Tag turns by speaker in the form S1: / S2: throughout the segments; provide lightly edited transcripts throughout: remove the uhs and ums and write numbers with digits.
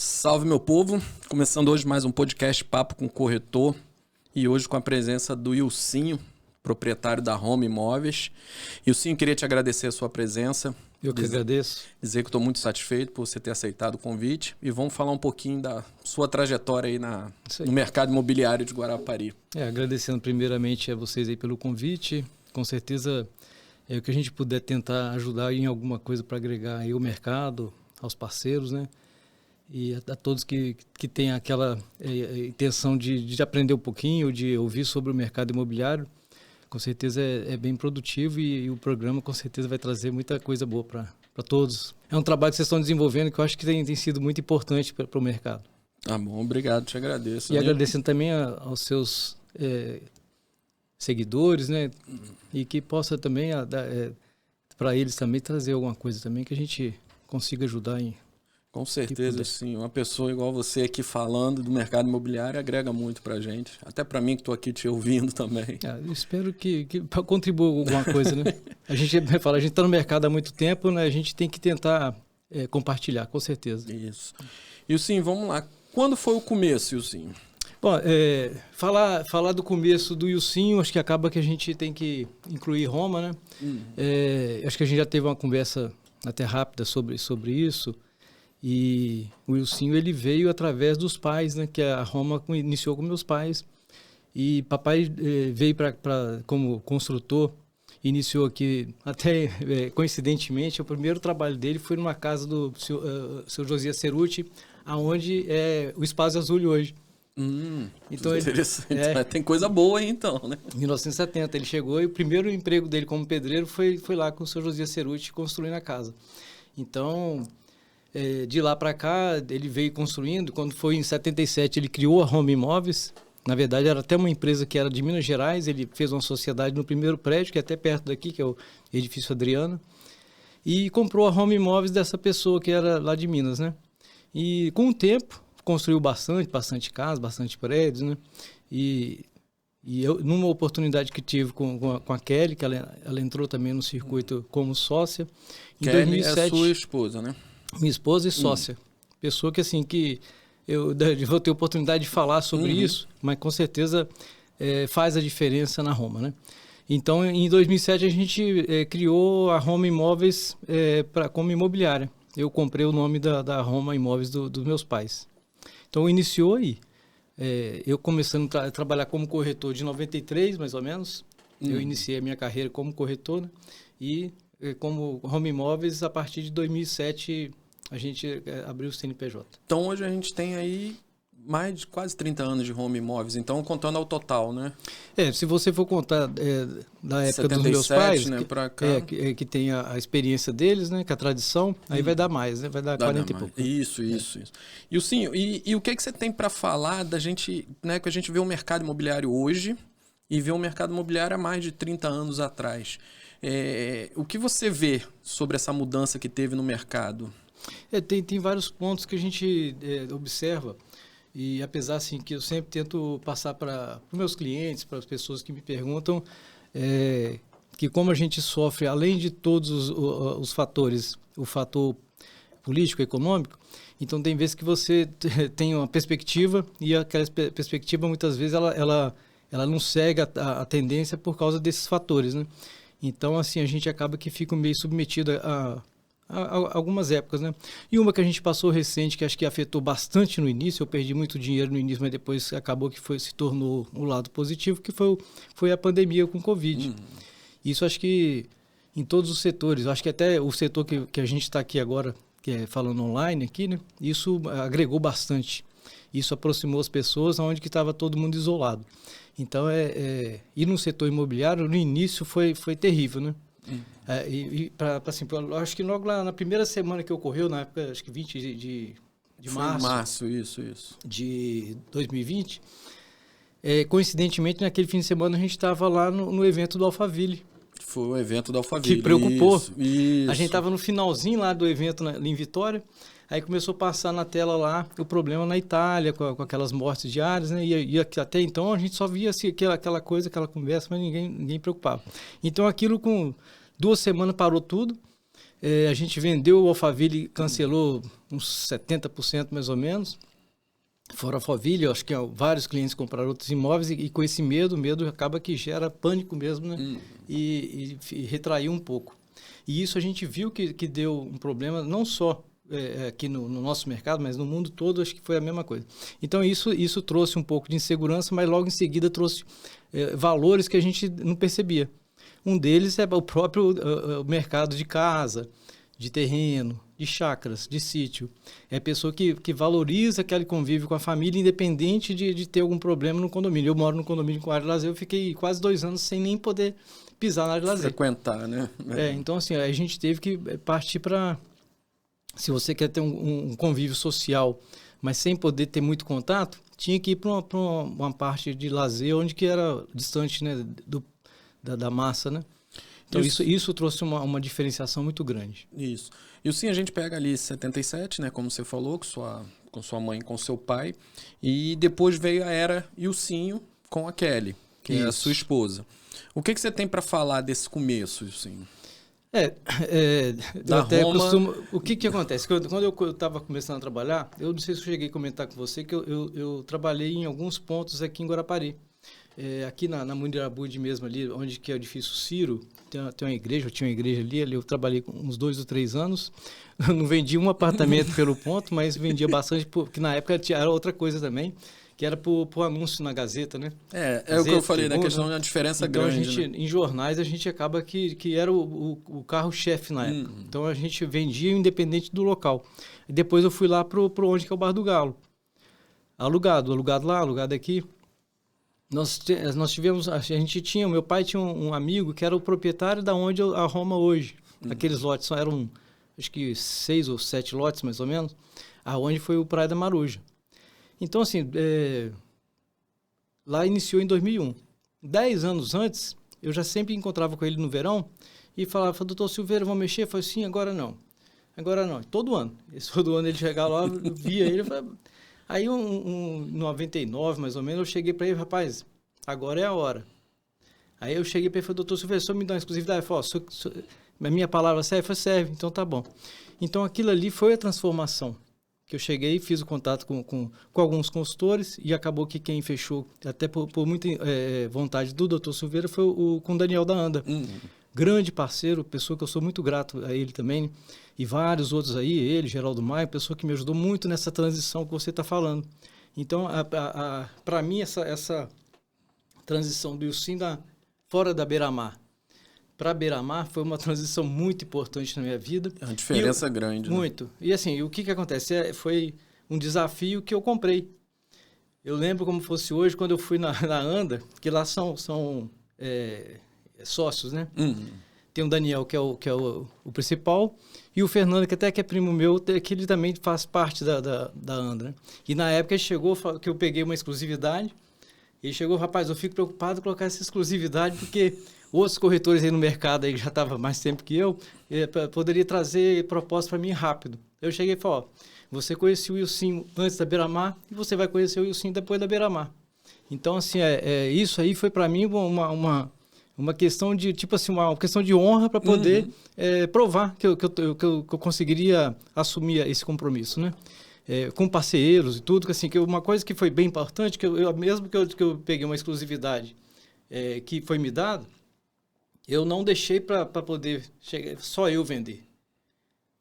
S1: Salve, meu povo! Começando hoje mais um podcast Papo com Corretor e hoje com a presença do Ilcinho, proprietário da Home Imóveis. Ilcinho, queria te agradecer a sua presença.
S2: Eu que agradeço.
S1: Dizer que estou muito satisfeito por você ter aceitado o convite e vamos falar um pouquinho da sua trajetória aí no mercado imobiliário de Guarapari.
S2: Agradecendo primeiramente a vocês aí pelo convite. Com certeza o que a gente puder tentar ajudar em alguma coisa para agregar aí o mercado, aos parceiros, né? E a todos que têm aquela intenção de aprender um pouquinho, de ouvir sobre o mercado imobiliário. Com certeza é bem produtivo e o programa com certeza vai trazer muita coisa boa para todos. É um trabalho que vocês estão desenvolvendo que eu acho que tem sido muito importante para o mercado.
S1: Tá bom, obrigado, te agradeço.
S2: E agradecendo também aos seus seguidores, né? E que possa também, para eles também, trazer alguma coisa também que a gente consiga ajudar em...
S1: Com certeza, sim. Uma pessoa igual você aqui falando do mercado imobiliário agrega muito pra gente. Até pra mim que estou aqui te ouvindo também.
S2: Eu espero que contribua alguma coisa, né? A gente está no mercado há muito tempo, né? A gente tem que tentar compartilhar, com certeza.
S1: Isso. Ilcinho, vamos lá. Quando foi o começo, Ilcinho?
S2: Bom, falar do começo do Ilcinho, acho que acaba que a gente tem que incluir Roma, né? Acho que a gente já teve uma conversa até rápida sobre isso. E o Ilcinho, ele veio através dos pais, né? Que a Roma iniciou com meus pais. E papai veio como construtor, iniciou aqui, até coincidentemente, o primeiro trabalho dele foi numa casa do seu Josias Ceruti, aonde é o Espaço Azul hoje.
S1: Então interessante. Tem coisa boa aí então, né?
S2: Em 1970 ele chegou e o primeiro emprego dele como pedreiro foi lá com o seu Josias Ceruti construindo a casa. Então... de lá para cá, ele veio construindo. Quando foi em 77, ele criou a Home Imóveis. Na verdade, era até uma empresa que era de Minas Gerais. Ele fez uma sociedade no primeiro prédio, que é até perto daqui, que é o Edifício Adriana. E comprou a Home Imóveis dessa pessoa que era lá de Minas, né? E com o tempo, construiu bastante casa, bastante prédios, né? E eu, numa oportunidade que tive com a Kelly, que ela entrou também no circuito como sócia. Em
S1: Kelly
S2: 2007,
S1: é sua esposa, né?
S2: Minha esposa e sócia. Pessoa que, assim, que eu vou ter oportunidade de falar sobre isso, mas com certeza faz a diferença na Roma, né? Então, em 2007, a gente criou a Roma Imóveis como imobiliária. Eu comprei o nome da Roma Imóveis dos meus pais. Então, iniciou aí. Eu começando a trabalhar como corretor de 93, mais ou menos. Eu iniciei a minha carreira como corretor, né? E... como Home Imóveis, a partir de 2007, a gente abriu o CNPJ.
S1: Então, hoje a gente tem aí mais de quase 30 anos de Home Imóveis, então contando ao total, né?
S2: Se você for contar da época 77, dos meus pais,
S1: né, pra cá.
S2: Que tem a experiência deles, né, que a tradição, aí vai dar mais, né? Vai dar 40 e pouco.
S1: Isso. E o Cinho, e o que você tem para falar da gente, né, que a gente vê o mercado imobiliário hoje e vê o mercado imobiliário há mais de 30 anos atrás? O que você vê sobre essa mudança que teve no mercado?
S2: Tem vários pontos que a gente observa e apesar assim, que eu sempre tento passar para os meus clientes, para as pessoas que me perguntam, que como a gente sofre, além de todos os fatores, o fator político, econômico, então tem vezes que você tem uma perspectiva e aquela perspectiva muitas vezes ela não segue a tendência por causa desses fatores, né? Então, assim, a gente acaba que fica meio submetido a algumas épocas, né? E uma que a gente passou recente, que acho que afetou bastante no início, eu perdi muito dinheiro no início, mas depois acabou que se tornou o lado positivo, que foi a pandemia com o Covid. Isso acho que em todos os setores, acho que até o setor que a gente está aqui agora, que é falando online aqui, né? Isso agregou bastante. Isso aproximou as pessoas onde que estava todo mundo isolado. Então, e no setor imobiliário, no início foi terrível, né? Assim, acho que logo lá na primeira semana que ocorreu, na época, acho que 20 de março.
S1: Março, isso.
S2: De 2020, coincidentemente, naquele fim de semana, a gente estava lá no evento do Alphaville.
S1: Foi o evento do Alphaville.
S2: Que preocupou.
S1: Isso.
S2: A gente estava no finalzinho lá do evento em Vitória. Aí começou a passar na tela lá o problema na Itália, com aquelas mortes diárias, né? E até então a gente só via assim, aquela coisa, aquela conversa, mas ninguém preocupava. Então aquilo com 2 semanas parou tudo. A gente vendeu o Alphaville, cancelou uns 70% mais ou menos. Fora a Alphaville, eu acho que vários clientes compraram outros imóveis e com esse medo acaba que gera pânico mesmo, né? E retraiu um pouco. E isso a gente viu que deu um problema, não só aqui no nosso mercado, mas no mundo todo, acho que foi a mesma coisa. Então, isso trouxe um pouco de insegurança, mas logo em seguida trouxe valores que a gente não percebia. Um deles é o próprio mercado de casa, de terreno, de chácaras, de sítio. É a pessoa que valoriza aquele convívio com a família, independente de ter algum problema no condomínio. Eu moro no condomínio com área de lazer, eu fiquei quase 2 anos sem nem poder pisar na área de lazer.
S1: Frequentar, né?
S2: Então, assim, a gente teve que partir para... Se você quer ter um convívio social, mas sem poder ter muito contato, tinha que ir para uma parte de lazer onde que era distante, né, da massa, né? Então, isso trouxe uma diferenciação muito grande.
S1: Isso. E a gente pega ali 77, né, como você falou, com sua mãe, com seu pai, e depois veio a era Ilcinho com a Kelly, que é a sua esposa. O que você tem para falar desse começo, Ilcinho?
S2: Eu até costumo... O que acontece? Quando eu estava começando a trabalhar, eu não sei se eu cheguei a comentar com você, que eu trabalhei em alguns pontos aqui em Guarapari. Aqui na Munirabude mesmo, ali, onde que é o edifício Ciro, tem uma igreja, eu tinha uma igreja ali eu trabalhei uns 2 ou 3 anos. Eu não vendi um apartamento pelo ponto, mas vendia bastante, porque na época era outra coisa também, que era por anúncio na Gazeta, né?
S1: Gazeta, o que eu falei, né? A questão da diferença
S2: então,
S1: grande.
S2: Em jornais, a gente acaba que era o carro-chefe na época. Então, a gente vendia independente do local. E depois eu fui lá pro onde que é o Bar do Galo. Alugado lá, alugado aqui. Nós tivemos, o meu pai tinha um amigo que era o proprietário da onde a Roma hoje. Aqueles lotes eram, acho que 6 ou 7 lotes, mais ou menos, aonde foi o Praia da Maruja. Então, assim, lá iniciou em 2001. 10 anos antes, eu já sempre encontrava com ele no verão e falava, doutor Silveira, vamos mexer? Eu falei, sim, agora não. Todo ano. Todo ano ele chegava lá, eu via ele, falava... Aí, em 99, mais ou menos, eu cheguei para ele, rapaz, agora é a hora. Aí eu cheguei para ele e falei, doutor Silveira, só me dá uma exclusividade. Ele falou, a minha palavra serve? Eu falei, serve, então tá bom. Então, aquilo ali foi a transformação. Que eu cheguei e fiz o contato com alguns consultores e acabou que quem fechou, até por muita vontade do doutor Silveira, foi com o Daniel da Anda. Grande parceiro, pessoa que eu sou muito grato a ele também, e vários outros aí, ele, Geraldo Maia, pessoa que me ajudou muito nessa transição que você está falando. Então, para mim, essa transição do Ilcim fora da Beira-Mar para Beira-Mar foi uma transição muito importante na minha vida.
S1: É uma diferença grande.
S2: Muito. Né? E assim, o que acontece? Foi um desafio que eu comprei. Eu lembro como fosse hoje, quando eu fui na Anda, que lá são sócios, né? Tem o Daniel, que é o principal, e o Fernando, que até que é primo meu, que ele também faz parte da Anda. Né? E na época ele chegou, que eu peguei uma exclusividade, ele chegou, rapaz, eu fico preocupado em colocar essa exclusividade, porque outros corretores aí no mercado, aí, que já estavam mais tempo que eu, poderia trazer proposta para mim rápido. Eu cheguei e falei, você conhecia o Ilcim antes da Beira-Mar, e você vai conhecer o Ilcim depois da Beira-Mar. Então, assim, isso aí foi para mim uma questão de, tipo assim, uma questão de honra para poder provar que eu conseguiria assumir esse compromisso, né? Com parceiros e tudo, assim, que uma coisa que foi bem importante, mesmo que eu peguei uma exclusividade que foi me dada, eu não deixei para poder só eu vender.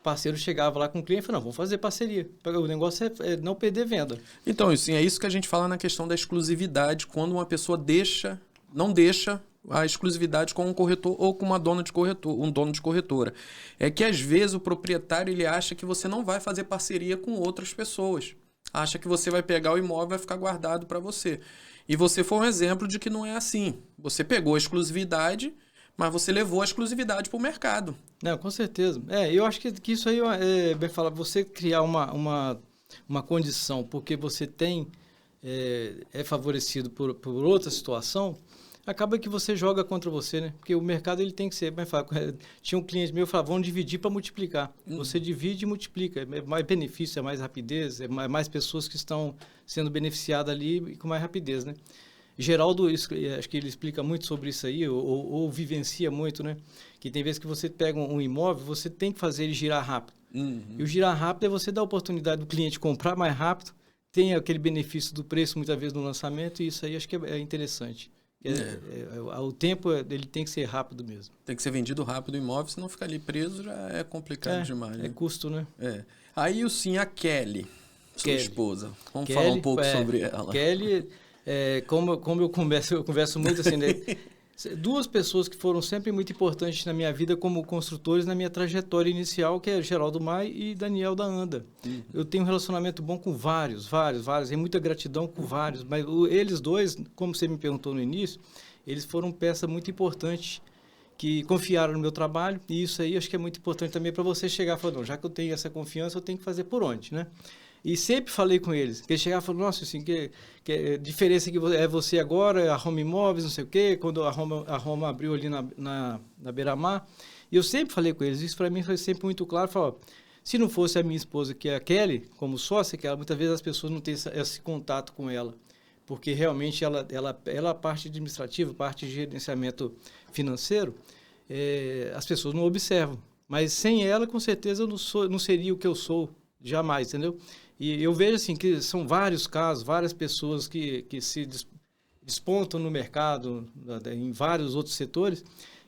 S2: O parceiro chegava lá com o cliente e falava, não, vamos fazer parceria. O negócio é não perder venda.
S1: Então, assim, é isso que a gente fala na questão da exclusividade, quando uma pessoa não deixa a exclusividade com um corretor ou com uma dona de corretor, um dono de corretora. É que às vezes o proprietário ele acha que você não vai fazer parceria com outras pessoas. Acha que você vai pegar o imóvel e vai ficar guardado para você. E você foi um exemplo de que não é assim. Você pegou a exclusividade, mas você levou a exclusividade para o mercado.
S2: Não, com certeza. Eu acho que isso aí bem falar, você criar uma condição porque você é favorecido por outra situação, acaba que você joga contra você, né? Porque o mercado ele tem que ser, tinha um cliente meu que falava, vamos dividir para multiplicar. Você divide e multiplica, é mais benefício, é mais rapidez, é mais pessoas que estão sendo beneficiadas ali com mais rapidez, né? Geraldo, acho que ele explica muito sobre isso aí, ou vivencia muito, né? Que tem vezes que você pega um imóvel, você tem que fazer ele girar rápido. E o girar rápido é você dar a oportunidade do cliente comprar mais rápido, tem aquele benefício do preço muitas vezes no lançamento, e isso aí acho que é interessante. O tempo ele tem que ser rápido mesmo.
S1: Tem que ser vendido rápido o imóvel, senão ficar ali preso já é complicado demais. Né?
S2: É custo, né?
S1: Aí sim, a Kelly, sua esposa. Vamos
S2: Kelly,
S1: falar um pouco sobre ela.
S2: Kelly, como eu converso muito assim, né? Duas pessoas que foram sempre muito importantes na minha vida como construtores, na minha trajetória inicial, que é Geraldo Mai e Daniel da Anda. Eu tenho um relacionamento bom com vários, e muita gratidão com vários, mas eles dois, como você me perguntou no início, eles foram peça muito importante que confiaram no meu trabalho, e isso aí acho que é muito importante também para você chegar e falar, não, já que eu tenho essa confiança, eu tenho que fazer por onde, né? E sempre falei com eles, que eles chegavam e falaram, nossa, assim, que diferença que é você agora, a Roma Imóveis, não sei o quê, quando a Roma abriu ali na Beira-Mar. E eu sempre falei com eles, isso para mim foi sempre muito claro, falei, se não fosse a minha esposa, que é a Kelly, como sócia, que ela, muitas vezes as pessoas não têm esse contato com ela, porque realmente ela a parte administrativa, parte de gerenciamento financeiro, as pessoas não observam. Mas sem ela, com certeza, eu não seria o que eu sou, jamais, entendeu? E eu vejo assim que são vários casos, várias pessoas que se despontam no mercado, em vários outros setores,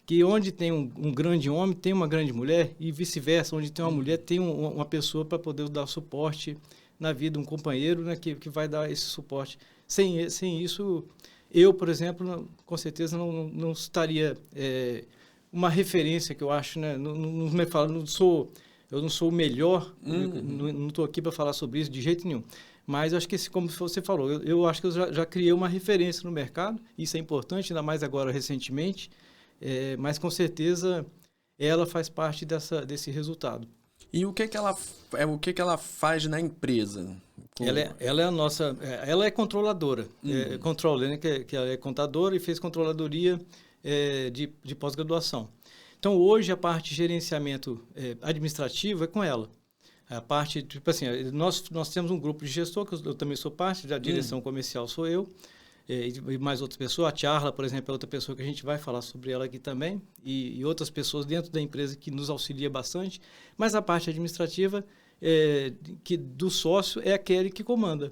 S2: que onde tem um grande homem, tem uma grande mulher, e vice-versa, onde tem uma mulher, tem uma pessoa para poder dar suporte na vida, um companheiro, né, que vai dar esse suporte. Sem isso, eu, por exemplo, com certeza não estaria uma referência que eu acho, né, eu não sou o melhor, não estou aqui para falar sobre isso de jeito nenhum. Mas eu acho que, como você falou, eu acho que eu já criei uma referência no mercado, isso é importante, ainda mais agora recentemente, mas com certeza ela faz parte desse resultado.
S1: E o que ela faz na empresa?
S2: Ela é a nossa, ela é controladora, controller, né, que ela é contadora e fez controladoria de pós-graduação. Então, hoje, a parte de gerenciamento administrativo é com ela. A parte, tipo assim, nós temos um grupo de gestor, que eu também sou parte, da direção comercial sou eu, e mais outras pessoas. A Charla, por exemplo, é outra pessoa que a gente vai falar sobre ela aqui também, e outras pessoas dentro da empresa que nos auxilia bastante. Mas a parte administrativa do sócio é aquele que comanda.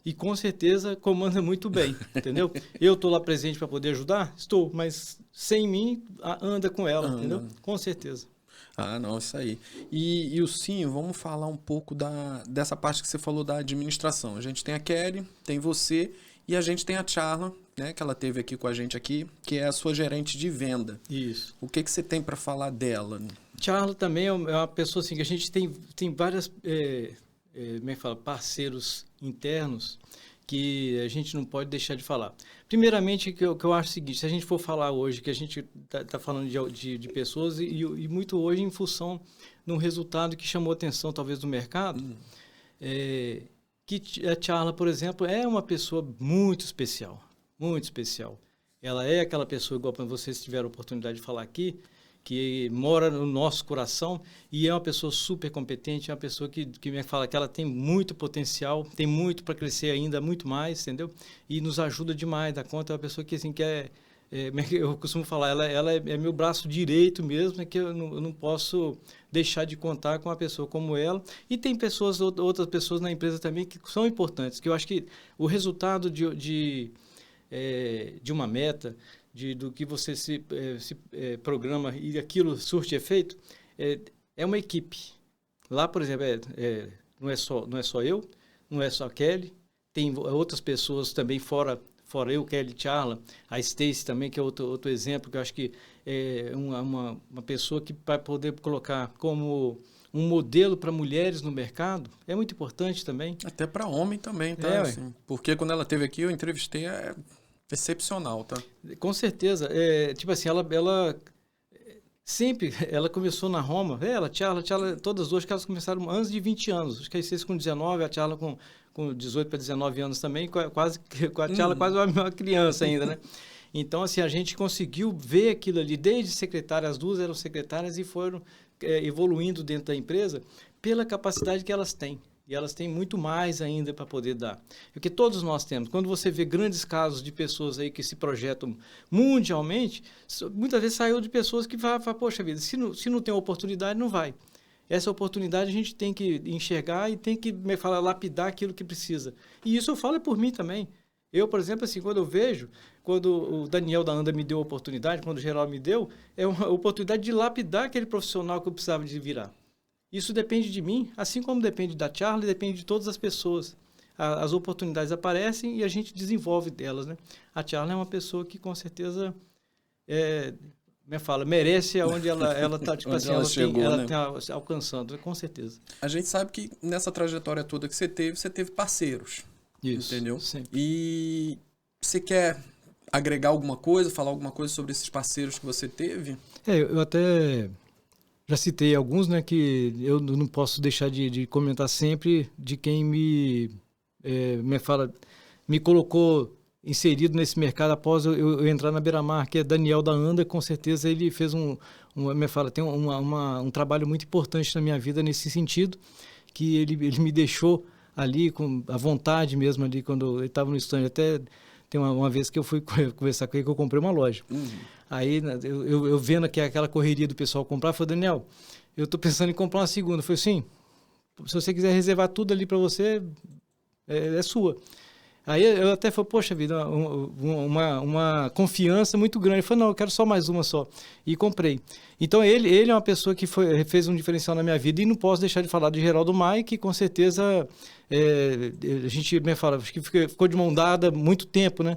S2: E com certeza comanda muito bem, entendeu? Eu estou lá presente para poder ajudar? Estou, mas sem mim, anda com ela, entendeu? Com certeza.
S1: Ah, não, isso aí. E o Sim, vamos falar um pouco dessa parte que você falou da administração. A gente tem a Kelly, tem você e a gente tem a Charla, né, que ela teve aqui com a gente aqui, que é a sua gerente de venda.
S2: Isso.
S1: O que você tem para falar dela?
S2: Charla também é uma pessoa assim, que a gente tem várias... como é que fala? Parceiros internos que a gente não pode deixar de falar. Primeiramente, que eu acho o seguinte, se a gente for falar hoje, que a gente está falando de pessoas e muito hoje em função de um resultado que chamou a atenção talvez do mercado, que a Charla, por exemplo, é uma pessoa muito especial, muito especial. Ela é aquela pessoa, igual para vocês tiveram a oportunidade de falar aqui, que mora no nosso coração e é uma pessoa super competente, é uma pessoa que me fala que ela tem muito potencial, tem muito para crescer ainda, muito mais, entendeu? E nos ajuda demais, dá conta, é uma pessoa que, assim, eu costumo falar, ela é meu braço direito mesmo, que eu não posso deixar de contar com uma pessoa como ela. E tem outras pessoas na empresa também que são importantes, que eu acho que o resultado de uma meta, do que você se programa e aquilo surte efeito, é uma equipe. Lá, por exemplo, não é só eu, não é só a Kelly, tem outras pessoas também fora eu, Kelly, Charla, a Stacy também, que é outro exemplo, que eu acho que é uma pessoa que vai poder colocar como um modelo para mulheres no mercado, é muito importante também.
S1: Até para homem também, tá? Assim, porque quando ela esteve aqui, eu entrevistei excepcional, tá?
S2: Com certeza. Tipo assim, ela sempre, ela começou na Roma, a Charla, todas as duas que elas começaram antes de 20 anos. Acho que a Stacy com 19, a Charla com 18 para 19 anos também, com a Charla quase uma criança ainda, né? Então, assim, a gente conseguiu ver aquilo ali, desde secretária, as duas eram secretárias e foram evoluindo dentro da empresa pela capacidade que elas têm. E elas têm muito mais ainda para poder dar. Porque todos nós temos. Quando você vê grandes casos de pessoas aí que se projetam mundialmente, muitas vezes saiu de pessoas que falam, poxa vida, se não tem oportunidade, não vai. Essa oportunidade a gente tem que enxergar e tem que, lapidar aquilo que precisa. E isso eu falo por mim também. Eu, por exemplo, assim, quando eu vejo, quando o Daniel da Anda me deu a oportunidade, quando o Geraldo me deu, é uma oportunidade de lapidar aquele profissional que eu precisava de virar. Isso depende de mim, assim como depende da Charlie, depende de todas as pessoas. As oportunidades aparecem e a gente desenvolve delas, né? A Charlie é uma pessoa que, com certeza, merece aonde ela está, tipo assim, ela tá alcançando, com certeza.
S1: A gente sabe que nessa trajetória toda que você teve parceiros. Isso, entendeu? Sempre. E você quer agregar alguma coisa, falar alguma coisa sobre esses parceiros que você teve?
S2: Eu até já citei alguns, né, que eu não posso deixar de comentar sempre de quem me colocou inserido nesse mercado após eu entrar na Beira-Mar, que é Daniel da Anda. Com certeza ele fez tem um trabalho muito importante na minha vida nesse sentido, que ele me deixou ali com a vontade mesmo ali quando ele estava no stand. Até tem uma vez que eu fui conversar com ele que eu comprei uma loja. Aí eu vendo que aquela correria do pessoal comprar, eu falei, Daniel, eu estou pensando em comprar uma segunda. Eu falei, sim, se você quiser reservar tudo ali para você, é sua. Aí eu até falei, poxa vida, uma confiança muito grande. Ele falou, não, eu quero só mais uma só. E comprei. Então ele é uma pessoa que fez um diferencial na minha vida. E não posso deixar de falar de Geraldo Maia, que com certeza a gente acho que ficou de mão dada muito tempo, né?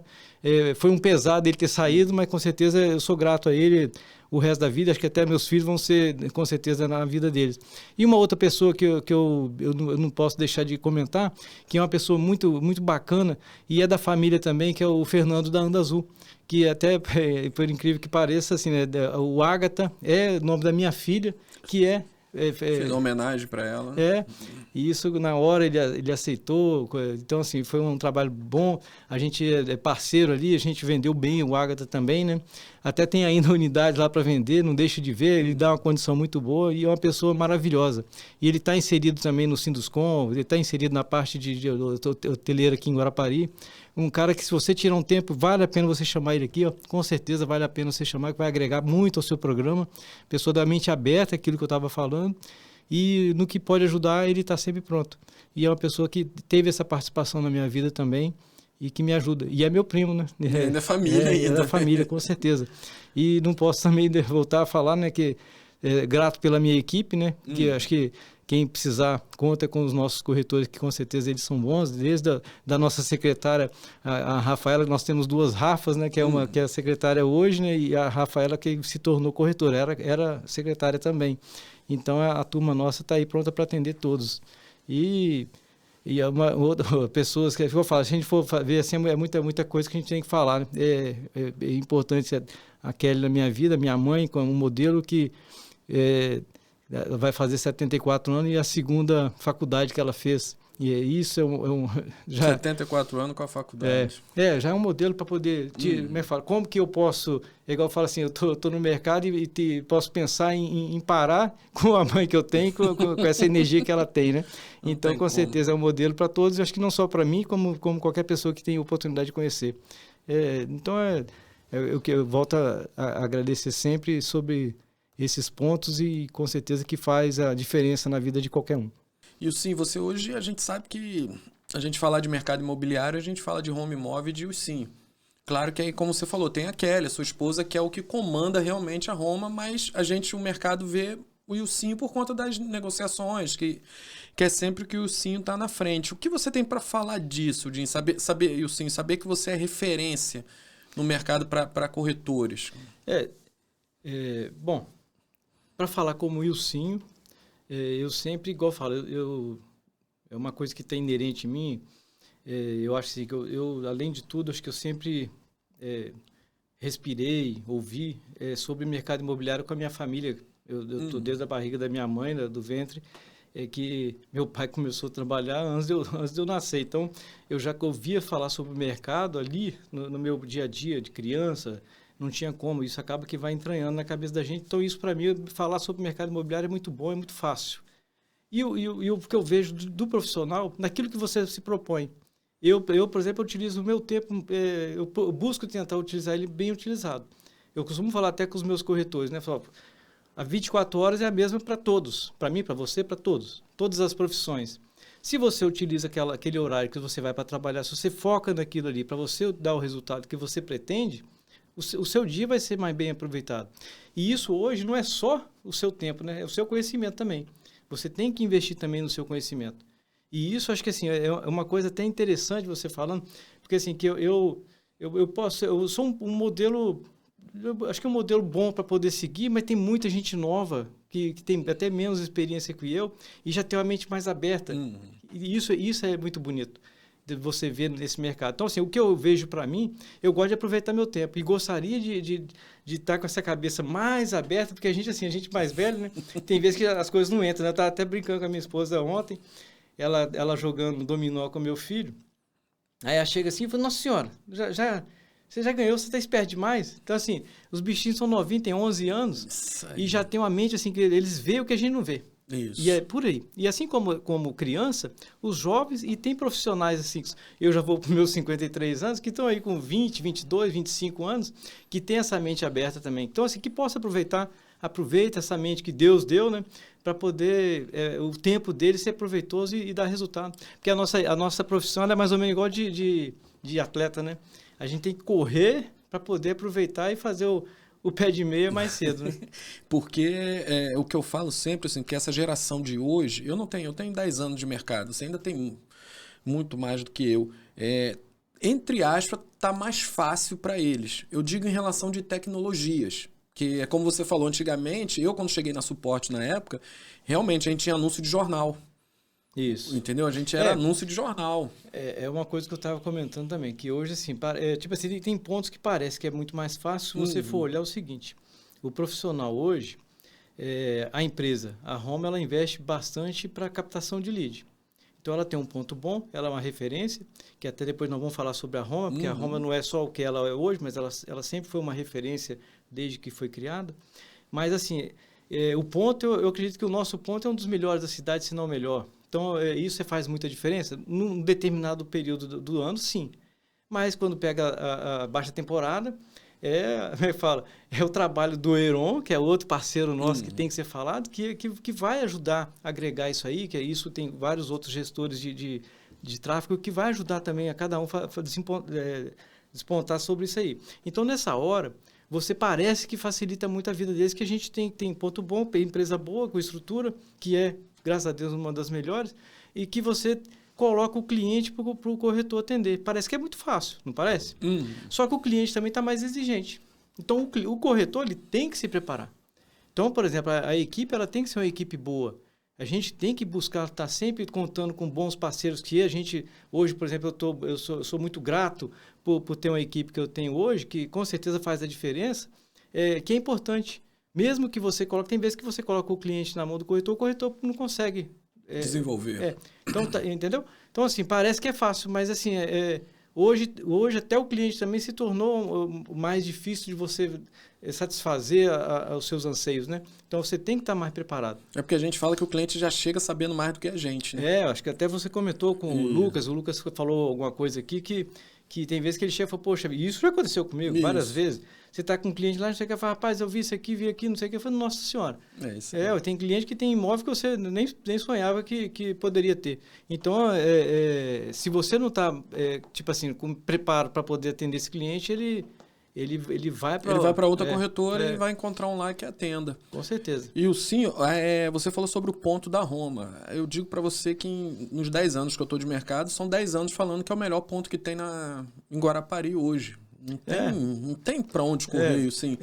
S2: Foi um pesado ele ter saído, mas com certeza eu sou grato a ele o resto da vida. Acho que até meus filhos vão ser, com certeza, na vida deles. E uma outra pessoa que eu não posso deixar de comentar, que é uma pessoa muito, muito bacana e é da família também, que é o Fernando da Anda Azul, que até, por incrível que pareça, assim, né, o Ágata é o nome da minha filha, que
S1: fiz uma homenagem para ela.
S2: E isso na hora ele aceitou. Então, assim, foi um trabalho bom. A gente é parceiro ali, a gente vendeu bem o Ágata também, né? Até tem ainda unidade lá para vender, não deixa de ver, ele dá uma condição muito boa e é uma pessoa maravilhosa. E ele está inserido também no Sinduscom, ele está inserido na parte de hoteleira aqui em Guarapari. Um cara que, se você tirar um tempo, vale a pena você chamar ele aqui, ó. Com certeza vale a pena você chamar, que vai agregar muito ao seu programa. Pessoa da mente aberta, aquilo que eu estava falando. E no que pode ajudar, ele está sempre pronto. E é uma pessoa que teve essa participação na minha vida também e que me ajuda. E é meu primo, né?
S1: É família ainda.
S2: É da família, com certeza. E não posso também voltar a falar, né, que grato pela minha equipe, né? Que acho que quem precisar, conta com os nossos corretores, que com certeza eles são bons. Desde da nossa secretária, a Rafaela, nós temos duas Rafas, né? Que é a secretária hoje, né? E a Rafaela que se tornou corretora, era secretária também. Então a turma nossa está aí pronta para atender todos. E pessoas que eu falo, se a gente for ver assim, é muita coisa que a gente tem que falar, né? É importante a Kelly na minha vida, minha mãe, como um modelo que vai fazer 74 anos e a segunda faculdade que ela fez. E isso
S1: já 74 anos com a faculdade.
S2: Já é um modelo para poder como que eu posso, igual eu falo assim, eu tô no mercado e posso pensar em parar com a mãe que eu tenho, com essa energia que ela tem, né? Então, com certeza é um modelo para todos, acho que não só para mim, como qualquer pessoa que tem oportunidade de conhecer. Então, eu volto a agradecer sempre sobre esses pontos e com certeza que faz a diferença na vida de qualquer um.
S1: E sim, você hoje, a gente sabe que a gente falar de mercado imobiliário, a gente fala de home imóvel e de sim. Claro que aí, como você falou, tem a Kelly, a sua esposa, que é o que comanda realmente a Roma, mas o mercado vê o Ilcinho por conta das negociações, que é sempre que o Ilcinho está na frente. O que você tem para falar disso, Jim? Ilcinho, saber que você é referência no mercado para corretores.
S2: Bom, para falar como Ilcinho, eu sempre, igual eu falo, é uma coisa que está inerente em mim. Eu acho assim, que eu, além de tudo, acho que eu sempre respirei, ouvi sobre o mercado imobiliário com a minha família. Eu estou desde a barriga da minha mãe, do ventre, que meu pai começou a trabalhar antes de eu nascer. Então, eu já ouvia falar sobre o mercado ali, no meu dia a dia de criança. Não tinha como, isso acaba que vai entranhando na cabeça da gente. Então, isso para mim, falar sobre o mercado imobiliário é muito bom, é muito fácil. E o que eu vejo do profissional, naquilo que você se propõe. Por exemplo, utilizo o meu tempo, eu busco tentar utilizar ele bem utilizado. Eu costumo falar até com os meus corretores, né? Falo, a 24 horas é a mesma para todos. Para mim, para você, para todos. Todas as profissões. Se você utiliza aquele horário que você vai para trabalhar, se você foca naquilo ali para você dar o resultado que você pretende, o seu dia vai ser mais bem aproveitado. E isso hoje não é só o seu tempo, né? É o seu conhecimento também. Você tem que investir também no seu conhecimento. E isso, acho que assim, é uma coisa até interessante você falando, porque assim, que eu sou um modelo, acho que é um modelo bom para poder seguir, mas tem muita gente nova que tem até menos experiência que eu e já tem uma mente mais aberta. E isso é muito bonito de você ver nesse mercado. Então, assim, o que eu vejo para mim, eu gosto de aproveitar meu tempo e gostaria de estar com essa cabeça mais aberta, porque a gente mais velho, né? Tem vezes que as coisas não entram, né? Eu estava até brincando com a minha esposa ontem, ela jogando dominó com meu filho, aí ela chega assim e fala, nossa senhora, você já ganhou, você está esperto demais. Então, assim, os bichinhos são novinhos, têm 11 anos, e já tem uma mente assim, que eles veem o que a gente não vê.
S1: Isso.
S2: E é por aí. E assim como criança, os jovens, e tem profissionais assim, eu já vou para os meus 53 anos, que estão aí com 20, 22, 25 anos, que tem essa mente aberta também. Então, assim, que possa aproveita essa mente que Deus deu, né? Para poder, o tempo dele ser proveitoso e dar resultado. Porque a nossa profissão ela é mais ou menos igual de atleta, né? A gente tem que correr para poder aproveitar e fazer o pé de meia mais cedo, né?
S1: Porque o que eu falo sempre, assim, que essa geração de hoje, eu tenho 10 anos de mercado, você ainda tem muito mais do que eu. Entre aspas, tá mais fácil para eles. Eu digo em relação de tecnologias, que é como você falou antigamente, eu quando cheguei na Suporte na época, realmente a gente tinha anúncio de jornal.
S2: Isso.
S1: Entendeu? A gente era anúncio de jornal.
S2: É uma coisa que eu estava comentando também, que hoje, assim, tipo assim, tem pontos que parece que é muito mais fácil se você for olhar o seguinte. O profissional hoje, a empresa, a Roma, ela investe bastante para captação de lead. Então, ela tem um ponto bom, ela é uma referência, que até depois nós vamos falar sobre a Roma, porque a Roma não é só o que ela é hoje, mas ela sempre foi uma referência desde que foi criada. Mas, assim, o ponto, eu acredito que o nosso ponto é um dos melhores da cidade, se não o melhor. Então, isso faz muita diferença? Num determinado período do ano, sim. Mas quando pega a baixa temporada, é o trabalho do Heron, que é outro parceiro nosso que tem que ser falado, que vai ajudar a agregar isso aí, que isso tem vários outros gestores de tráfego que vai ajudar também a cada um despontar sobre isso aí. Então, nessa hora, você parece que facilita muito a vida deles, que a gente tem ponto bom, empresa boa, com estrutura, que é, graças a Deus, uma das melhores, e que você coloca o cliente para o corretor atender. Parece que é muito fácil, não parece? Só que o cliente também está mais exigente. Então, o corretor ele tem que se preparar. Então, por exemplo, a equipe ela tem que ser uma equipe boa. A gente tem que buscar estar sempre contando com bons parceiros que a gente... Hoje, por exemplo, eu sou muito grato por ter uma equipe que eu tenho hoje, que com certeza faz a diferença, que é importante. Mesmo que você coloque... Tem vezes que você coloca o cliente na mão do corretor, o corretor não consegue...
S1: desenvolver.
S2: Então, entendeu? Então, assim, parece que é fácil, mas assim, hoje até o cliente também se tornou mais difícil de você satisfazer os seus anseios, né? Então, você tem que estar mais preparado.
S1: É porque a gente fala que o cliente já chega sabendo mais do que a gente, né?
S2: Acho que até você comentou com o Lucas falou alguma coisa aqui que tem vezes que ele chega e fala, poxa, isso já aconteceu comigo várias vezes. Você está com um cliente lá, você quer falar, rapaz, eu vi isso aqui, vi aqui, não sei o que. Eu falo, nossa senhora. Tem cliente que tem imóvel que você nem sonhava que poderia ter. Então, se você não está, tipo assim, com preparo para poder atender esse cliente, ele vai para
S1: outra corretora e vai encontrar um lá que atenda.
S2: Com certeza.
S1: E o Sinho, você falou sobre o ponto da Roma. Eu digo para você que nos 10 anos que eu estou de mercado, são 10 anos falando que é o melhor ponto que tem em Guarapari hoje. Não tem pra onde correr, assim.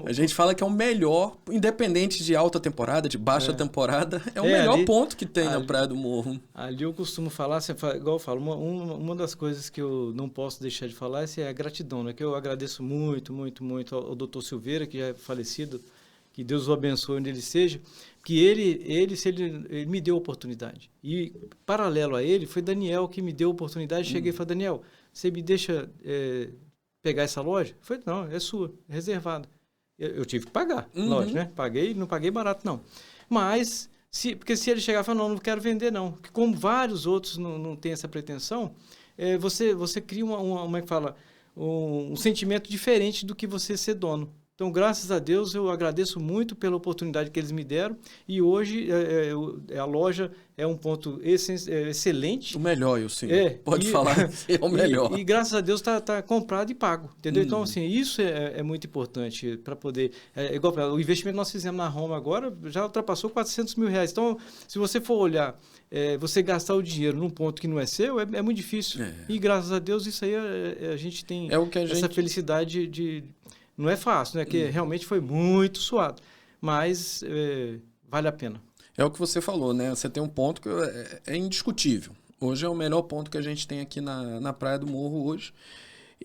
S1: A gente fala que é o melhor, independente de alta temporada, de baixa temporada, é o melhor ponto que tem na Praia do Morro.
S2: Ali eu costumo falar, igual eu falo, uma das coisas que eu não posso deixar de falar é a gratidão, né? Que eu agradeço muito, muito, muito ao Dr. Silveira, que já é falecido, que Deus o abençoe onde ele seja, que ele me deu a oportunidade. E, paralelo a ele, foi Daniel que me deu a oportunidade. Cheguei e falei, Daniel, você me deixa... pegar essa loja? Foi, não, é sua, é reservada. Eu tive que pagar, lógico, né? Não paguei barato, não. Mas Porque se ele chegar e falar, não quero vender, não. Porque como vários outros não têm essa pretensão, você cria como é que fala? Um sentimento diferente do que você ser dono. Então, graças a Deus, eu agradeço muito pela oportunidade que eles me deram. E hoje a loja é um ponto excelente.
S1: O melhor, eu sim. Pode falar, é o melhor.
S2: E graças a Deus está comprado e pago. Entendeu? Então, assim, isso é muito importante para poder... igual o investimento que nós fizemos na Roma agora já ultrapassou R$400 mil. Então, se você for olhar, você gastar o dinheiro num ponto que não é seu, é muito difícil. E graças a Deus, isso aí a gente tem essa felicidade de... Não é fácil, né? Que realmente foi muito suado, mas vale a pena.
S1: É o que você falou, né? Você tem um ponto que é indiscutível. Hoje é o melhor ponto que a gente tem aqui na Praia do Morro hoje.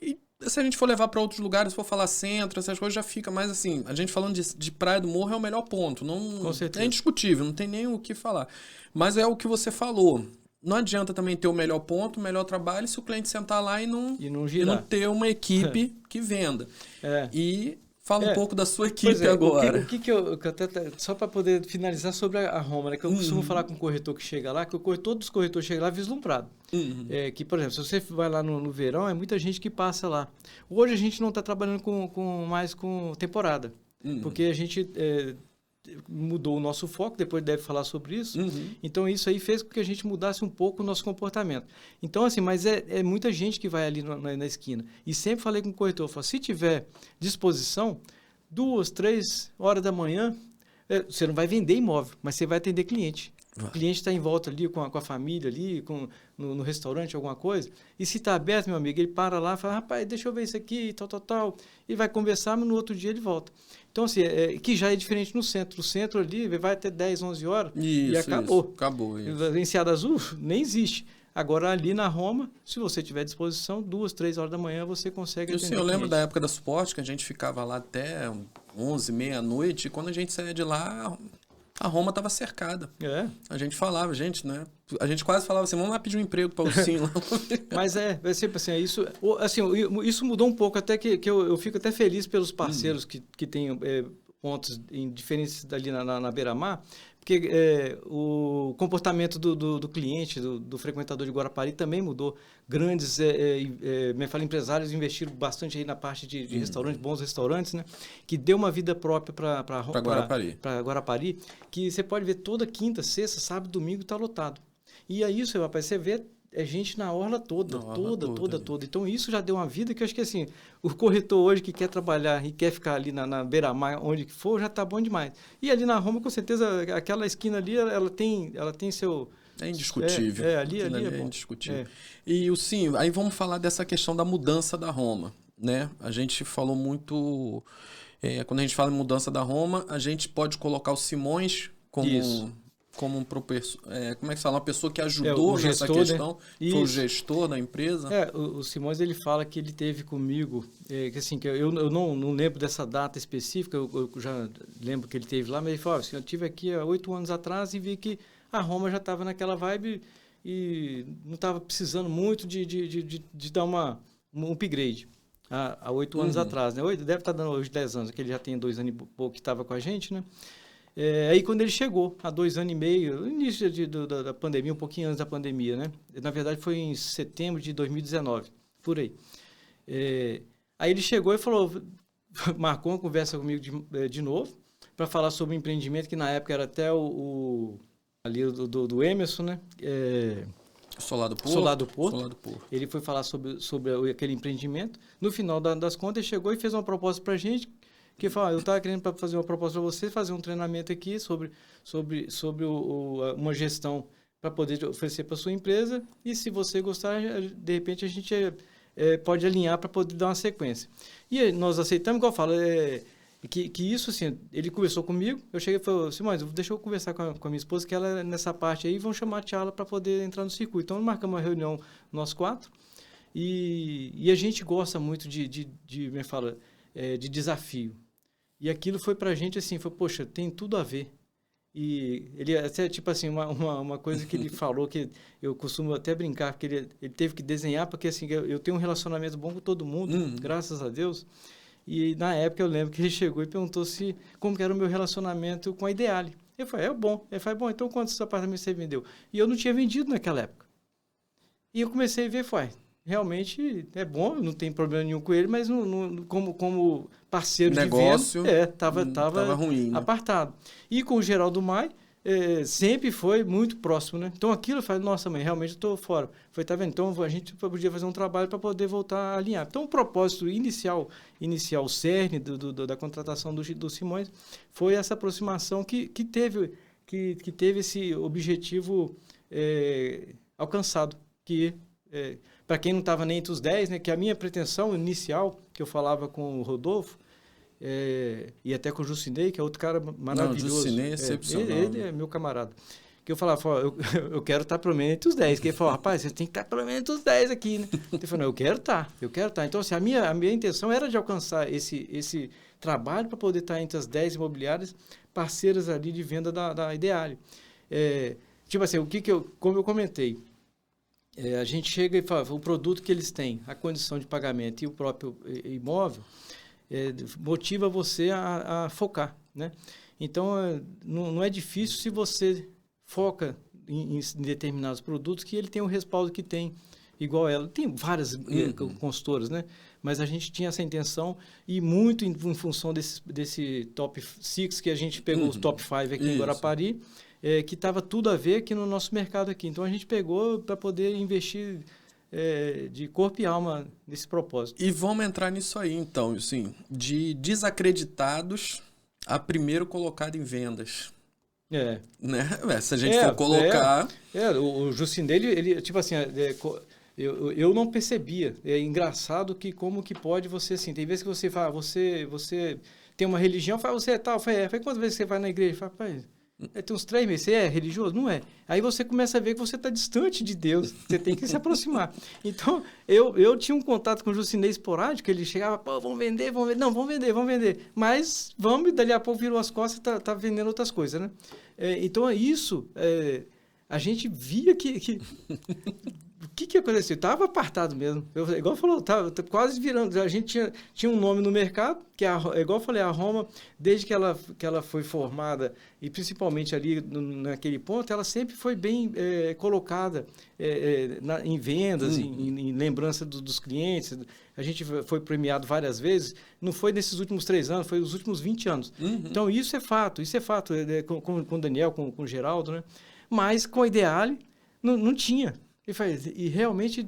S1: E se a gente for levar para outros lugares, se for falar centro, essas coisas já fica mais assim. A gente falando de Praia do Morro é o melhor ponto.
S2: Com certeza.
S1: É indiscutível, não tem nem o que falar. Mas é o que você falou. Não adianta também ter o melhor ponto, o melhor trabalho, se o cliente sentar lá e não ter uma equipe que venda. E fala um pouco da sua equipe agora.
S2: Só para poder finalizar sobre a Roma, né? Que eu costumo falar com o corretor que chega lá, que todos os corretores chegam lá vislumbrados. Que, por exemplo, se você vai lá no verão, é muita gente que passa lá. Hoje a gente não está trabalhando mais com temporada, porque a gente... mudou o nosso foco, depois deve falar sobre isso. Então, isso aí fez com que a gente mudasse um pouco o nosso comportamento. Então, assim, mas é muita gente que vai ali na esquina. E sempre falei com o corretor, se tiver disposição, 2, 3 horas da manhã, você não vai vender imóvel, mas você vai atender cliente. O cliente está em volta ali com a família, ali no restaurante, alguma coisa. E se está aberto, meu amigo, ele para lá e fala, rapaz, deixa eu ver isso aqui, tal. E vai conversar, mas no outro dia ele volta. Então, assim, que já é diferente no centro. O centro ali vai até 10, 11 horas e acabou.
S1: Acabou.
S2: Enseada Azul nem existe. Agora, ali na Roma, se você tiver disposição, 2, 3 horas da manhã você consegue atender.
S1: Eu lembro da época da suporte, que a gente ficava lá até 11, meia-noite, e quando a gente saía de lá... A Roma estava cercada. A gente falava, né? A gente quase falava assim, vamos lá pedir um emprego para o Ursinho.
S2: Mas é sempre assim, isso mudou um pouco, até que eu fico até feliz pelos parceiros que têm pontos diferentes ali na Beira-Mar, porque o comportamento do cliente, do frequentador de Guarapari também mudou. Grandes empresários investiram bastante aí na parte de restaurantes, bons restaurantes, né? Que deu uma vida própria para Guarapari, que você pode ver toda quinta, sexta, sábado, domingo está lotado. E aí, rapaz, você vê gente na orla toda. Então, isso já deu uma vida que eu acho que, assim, o corretor hoje que quer trabalhar e quer ficar ali na beira-mar, onde que for, já está bom demais. E ali na Roma, com certeza, aquela esquina ali, ela tem seu...
S1: É indiscutível.
S2: Ali é bom.
S1: Indiscutível. E, Ursinho, aí vamos falar dessa questão da mudança da Roma, né? A gente falou muito... quando a gente fala em mudança da Roma, a gente pode colocar o Simões como... Isso. Como como é que fala? Uma pessoa que ajudou nessa questão, né? Foi o gestor da empresa.
S2: O Simões, ele fala que ele teve comigo, que assim, que eu não lembro dessa data específica, eu já lembro que ele teve lá, mas ele falou, eu estive aqui há 8 anos atrás e vi que a Roma já estava naquela vibe e não estava precisando muito de dar um upgrade. Há 8 anos atrás, né? Deve estar dando hoje 10 anos, que ele já tem 2 anos e pouco que estava com a gente, né? Aí quando ele chegou, há 2 anos e meio, no início da pandemia, um pouquinho antes da pandemia, né? Na verdade foi em setembro de 2019, por aí. Aí ele chegou e falou, marcou uma conversa comigo de novo, para falar sobre o empreendimento, que na época era até ali do Emerson, né?
S1: Solado Porto.
S2: Ele foi falar sobre aquele empreendimento. No final das contas, ele chegou e fez uma proposta para a gente, que falou, eu estava querendo fazer uma proposta para você, fazer um treinamento aqui sobre uma gestão para poder oferecer para sua empresa, e se você gostar, de repente a gente pode alinhar para poder dar uma sequência. E nós aceitamos, igual eu falo, que isso, assim, ele conversou comigo, eu cheguei e falei, Simões, deixa eu conversar com a minha esposa, que ela nessa parte aí, vão chamar a Tiala para poder entrar no circuito. Então, marcamos uma reunião, nós 4, e a gente gosta muito de desafio. E aquilo foi pra gente assim, poxa, tem tudo a ver. E ele até, tipo assim, uma coisa que ele falou, que eu costumo até brincar, porque ele teve que desenhar, porque assim, eu tenho um relacionamento bom com todo mundo, graças a Deus. E na época eu lembro que ele chegou e perguntou como que era o meu relacionamento com a Ideale. Ele falou, é bom. Ele falou, bom, então quantos apartamentos você vendeu? E eu não tinha vendido naquela época. E eu comecei a ver, realmente é bom, não tem problema nenhum com ele, mas como parceiro
S1: negócio,
S2: de venda, tava
S1: ruim, né?
S2: apartado. E com o Geraldo Mai, sempre foi muito próximo, né? Então aquilo eu falei, nossa mãe, realmente eu estou fora. Foi, tá vendo? Então a gente podia fazer um trabalho para poder voltar a alinhar. Então o propósito inicial o cerne da contratação do Simões foi essa aproximação que teve esse objetivo alcançado, que para quem não estava nem entre os 10, né, que a minha pretensão inicial, que eu falava com o Rodolfo, e até com o Jucinei, que é outro cara maravilhoso.
S1: Não, o Jucinei é excepcional.
S2: Ele é meu camarada. Que eu falava, eu quero estar pelo menos entre os 10. Que ele falou, rapaz, você tem que estar pelo menos entre os 10 aqui, né? Ele falou, não, eu quero estar. Então, assim, a minha intenção era de alcançar esse trabalho para poder estar entre as 10 imobiliárias parceiras ali de venda da Ideale. Tipo assim, como eu comentei, a gente chega e fala, o produto que eles têm, a condição de pagamento e o próprio imóvel, motiva você a focar, né? Então, não é difícil se você foca em determinados produtos que ele tem o respaldo que tem, igual ela. Tem várias consultoras, né? Mas a gente tinha essa intenção e muito em função desse top 6 que a gente pegou, os top 5 aqui em Guarapari, que estava tudo a ver aqui no nosso mercado aqui. Então, a gente pegou para poder investir de corpo e alma nesse propósito.
S1: E vamos entrar nisso aí, então, assim, de desacreditados a primeiro colocado em vendas. Né? Se a gente for colocar...
S2: O Jucinei, ele tipo assim, eu não percebia. É engraçado que como que pode você, assim, tem vezes que você fala, você tem uma religião, fala, você é tal, foi quantas vezes você vai na igreja? Fala, pai, tem uns 3 meses, você é religioso? Não é. Aí você começa a ver que você está distante de Deus, você tem que se aproximar. Então, eu tinha um contato com o Jucinei esporádico, ele chegava, pô, vamos vender, não, vamos vender, mas dali a pouco virou as costas e tá vendendo outras coisas, né? Então, isso, a gente via que o que aconteceu? Estava apartado mesmo. Igual falou, estava quase virando. A gente tinha um nome no mercado, que igual eu falei, a Roma, desde que ela foi formada, e principalmente ali naquele ponto, ela sempre foi bem colocada em vendas, em lembrança dos clientes. A gente foi premiado várias vezes. Não foi nesses últimos 3 anos, foi nos últimos 20 anos. Então, isso é fato. Com o Daniel, com o Geraldo, né? Mas com a Ideale, não tinha. E realmente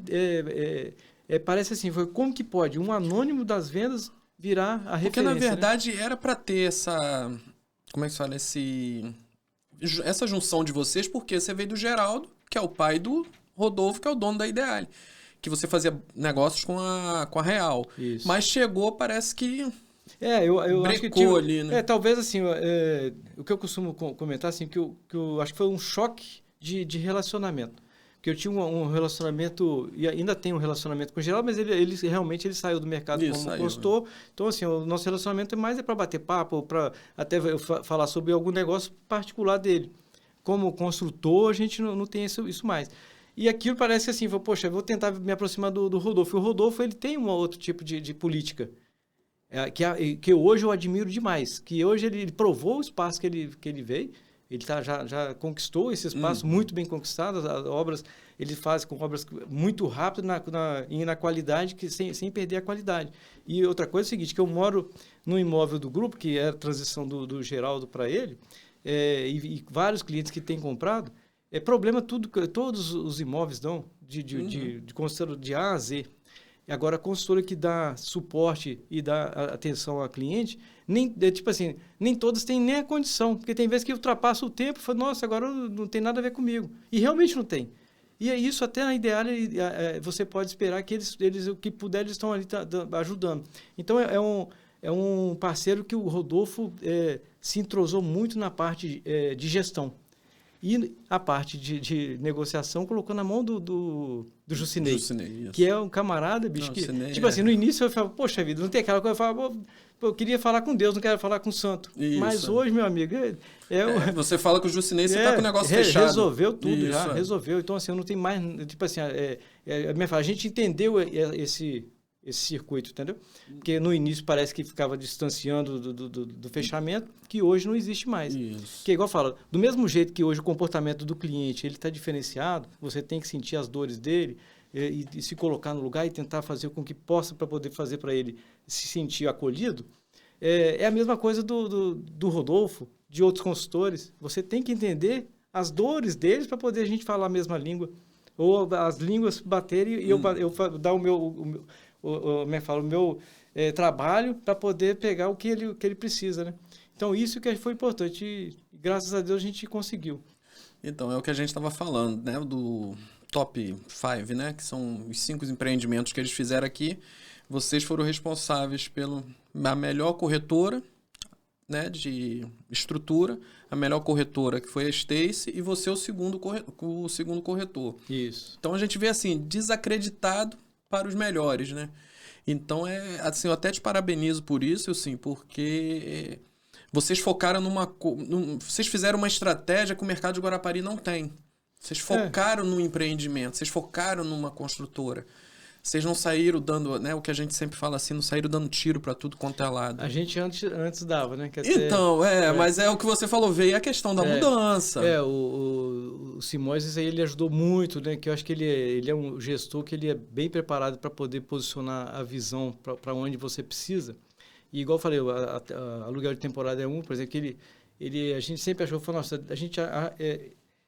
S2: parece assim, foi como que pode um anônimo das vendas virar a referência?
S1: Porque, na verdade, né? Era para ter essa... Como é que se fala? Essa junção de vocês, porque você veio do Geraldo, que é o pai do Rodolfo, que é o dono da Ideale. Que você fazia negócios com a Real. Isso. Mas chegou, parece que...
S2: eu acho que
S1: brecou ali, né?
S2: Talvez, assim, o que eu costumo comentar, assim, que eu acho que foi um choque de relacionamento. Que eu tinha um relacionamento, e ainda tenho um relacionamento com o Geraldo, mas ele realmente saiu do mercado como gostou. Então, assim, o nosso relacionamento mais é para bater papo, para até falar sobre algum negócio particular dele. Como construtor, a gente não tem isso mais. E aquilo parece assim, poxa, eu vou tentar me aproximar do Rodolfo. E o Rodolfo, ele tem um outro tipo de política, que hoje eu admiro demais. Que hoje ele provou o espaço que ele veio. Ele já conquistou esse espaço muito bem conquistado. As obras, ele faz com obras muito rápido e na qualidade, sem perder a qualidade. E outra coisa é o seguinte, que eu moro no imóvel do grupo, que é a transição do Geraldo para ele, e vários clientes que têm comprado, problema todos os imóveis dão, de consultora de A a Z. E agora, a consultora que dá suporte e dá atenção ao cliente, nem todas têm nem a condição. Porque tem vezes que ultrapassa o tempo e fala, nossa, agora não tem nada a ver comigo. E realmente não tem. E é isso, até na Ideale, você pode esperar que eles o que puder, eles estão ali ajudando. Então, é um parceiro que o Rodolfo se entrosou muito na parte de gestão. E a parte de negociação colocou na mão do Jucinei, que é um camarada, bicho, assim, no início eu falava, poxa vida, não tem aquela coisa, eu falava, eu queria falar com Deus, não quero falar com o santo. Isso. Mas hoje, meu amigo,
S1: você fala com o Jucinei, você está com o negócio fechado.
S2: Resolveu tudo resolveu. Então, assim, eu não tenho mais, tipo assim, a gente entendeu esse circuito, entendeu? Porque no início parece que ficava distanciando do fechamento, que hoje não existe mais.
S1: Isso.
S2: Que igual fala, do mesmo jeito que hoje o comportamento do cliente ele está diferenciado, você tem que sentir as dores dele e se colocar no lugar e tentar fazer com que possa para poder fazer para ele se sentir acolhido. É a mesma coisa do Rodolfo, de outros consultores. Você tem que entender as dores deles para poder a gente falar a mesma língua. Ou as línguas baterem e eu dar o meu trabalho para poder pegar o que ele precisa, né? Então, isso que foi importante e, graças a Deus, a gente conseguiu.
S1: Então, é o que a gente estava falando, né? Do top 5, né? Que são os 5 empreendimentos que eles fizeram aqui. Vocês foram responsáveis pela melhor corretora, né, de estrutura, a melhor corretora que foi a Stacy e você o segundo corretor.
S2: Isso.
S1: Então a gente vê assim, desacreditado para os melhores, né? Então assim, eu até te parabenizo por isso, assim, porque vocês focaram vocês fizeram uma estratégia que o mercado de Guarapari não tem. Vocês focaram no empreendimento, vocês focaram numa construtora. Vocês não saíram dando, né? O que a gente sempre fala assim, não saíram dando tiro para tudo quanto é lado.
S2: A gente antes dava, né?
S1: Então, mas é o que você falou, veio a questão da mudança.
S2: O Simões, ele ajudou muito, né? Que eu acho que ele é um gestor que ele é bem preparado para poder posicionar a visão para onde você precisa. E igual eu falei, aluguel de temporada é por exemplo, que a gente sempre achou, nossa, a gente...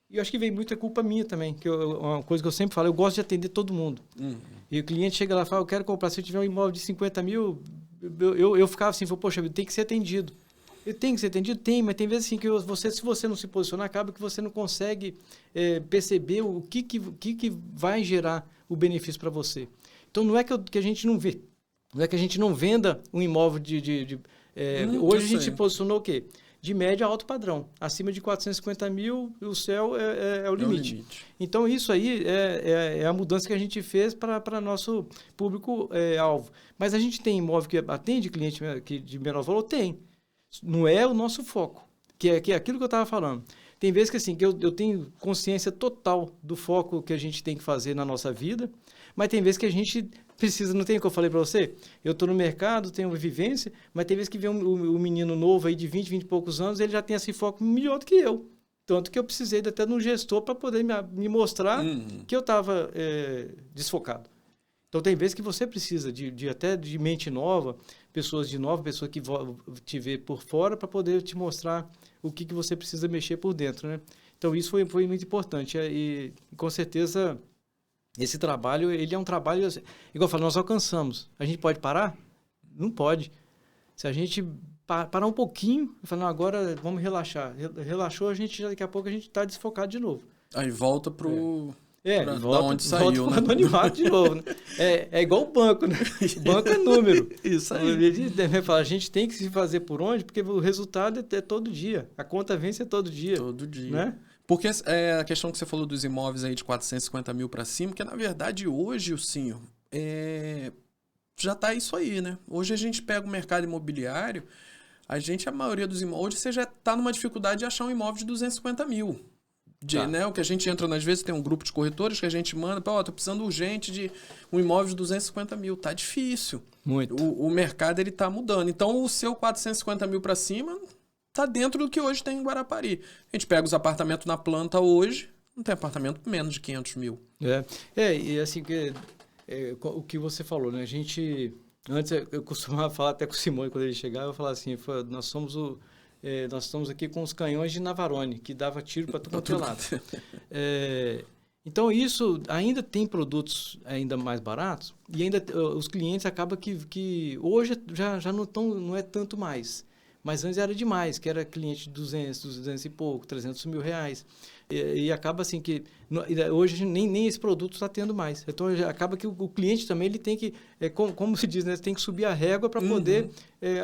S2: E eu acho que vem muita culpa minha também, que uma coisa que eu sempre falo, eu gosto de atender todo mundo. E o cliente chega lá e fala, eu quero comprar, se eu tiver um imóvel de 50 mil, eu ficava assim, poxa, tem que ser atendido. Ele tem que ser atendido? Tem, mas tem vezes assim que se você não se posicionar, acaba que você não consegue perceber o que vai gerar o benefício para você. Então, não é que a gente não vê, não é que a gente não venda um imóvel hoje a gente posicionou o quê? De média a alto padrão. Acima de 450 mil, o céu é o limite. Então, isso aí é a mudança que a gente fez para nosso público-alvo. Mas a gente tem imóvel que atende cliente de menor valor? Tem. Não é o nosso foco, que é aquilo que eu estava falando. Tem vezes que, assim, que eu tenho consciência total do foco que a gente tem que fazer na nossa vida, mas tem vezes que a gente precisa, não tem o que eu falei para você? Eu estou no mercado, tenho uma vivência, mas tem vezes que vem um menino novo aí de 20 e poucos anos, ele já tem esse foco melhor do que eu. Tanto que eu precisei até de um gestor para poder me mostrar que eu estava desfocado. Então, tem vezes que você precisa até de mente nova, pessoas que te vê por fora para poder te mostrar o que você precisa mexer por dentro, né? Então, isso foi muito importante. E com certeza... Esse trabalho, ele é um trabalho... Igual eu falo, nós alcançamos. A gente pode parar? Não pode. Se a gente parar um pouquinho, falar, não, agora vamos relaxar. Relaxou, daqui a pouco a gente está desfocado de novo.
S1: Aí volta pro...
S2: volta,
S1: da onde saiu,
S2: volta
S1: né?
S2: Animado de novo, né? É igual o banco, né? O banco é número.
S1: Isso aí.
S2: A gente tem que se fazer por onde, porque o resultado é todo dia. A conta vence todo dia.
S1: Todo dia.
S2: Né?
S1: Porque a questão que você falou dos imóveis aí de 450 mil para cima, que na verdade hoje, Ilcinho, já tá isso aí, né? Hoje a gente pega o mercado imobiliário, a maioria dos imóveis, hoje você já tá numa dificuldade de achar um imóvel de 250 mil. Né? O que a gente entra, às vezes, tem um grupo de corretores que a gente manda, tô precisando urgente de um imóvel de 250 mil. Tá difícil.
S2: Muito.
S1: O mercado, ele tá mudando. Então, o seu 450 mil para cima... tá dentro do que hoje tem em Guarapari. A gente pega os apartamentos na planta hoje, não tem apartamento por menos de 500 mil.
S2: E assim, o que você falou, né? A gente, antes eu costumava falar até com o Simone, quando ele chegava, eu falava assim, nós estamos aqui com os canhões de Navarone, que dava tiro para todo quanto é lado. Então, isso ainda tem produtos ainda mais baratos, e ainda os clientes acabam que hoje já não é tanto mais. Mas antes era demais, que era cliente de 200 e pouco, 300 mil reais. E acaba assim que... Hoje nem esse produto está tendo mais. Então, acaba que o cliente também ele tem que... como se diz, né? Tem que subir a régua para poder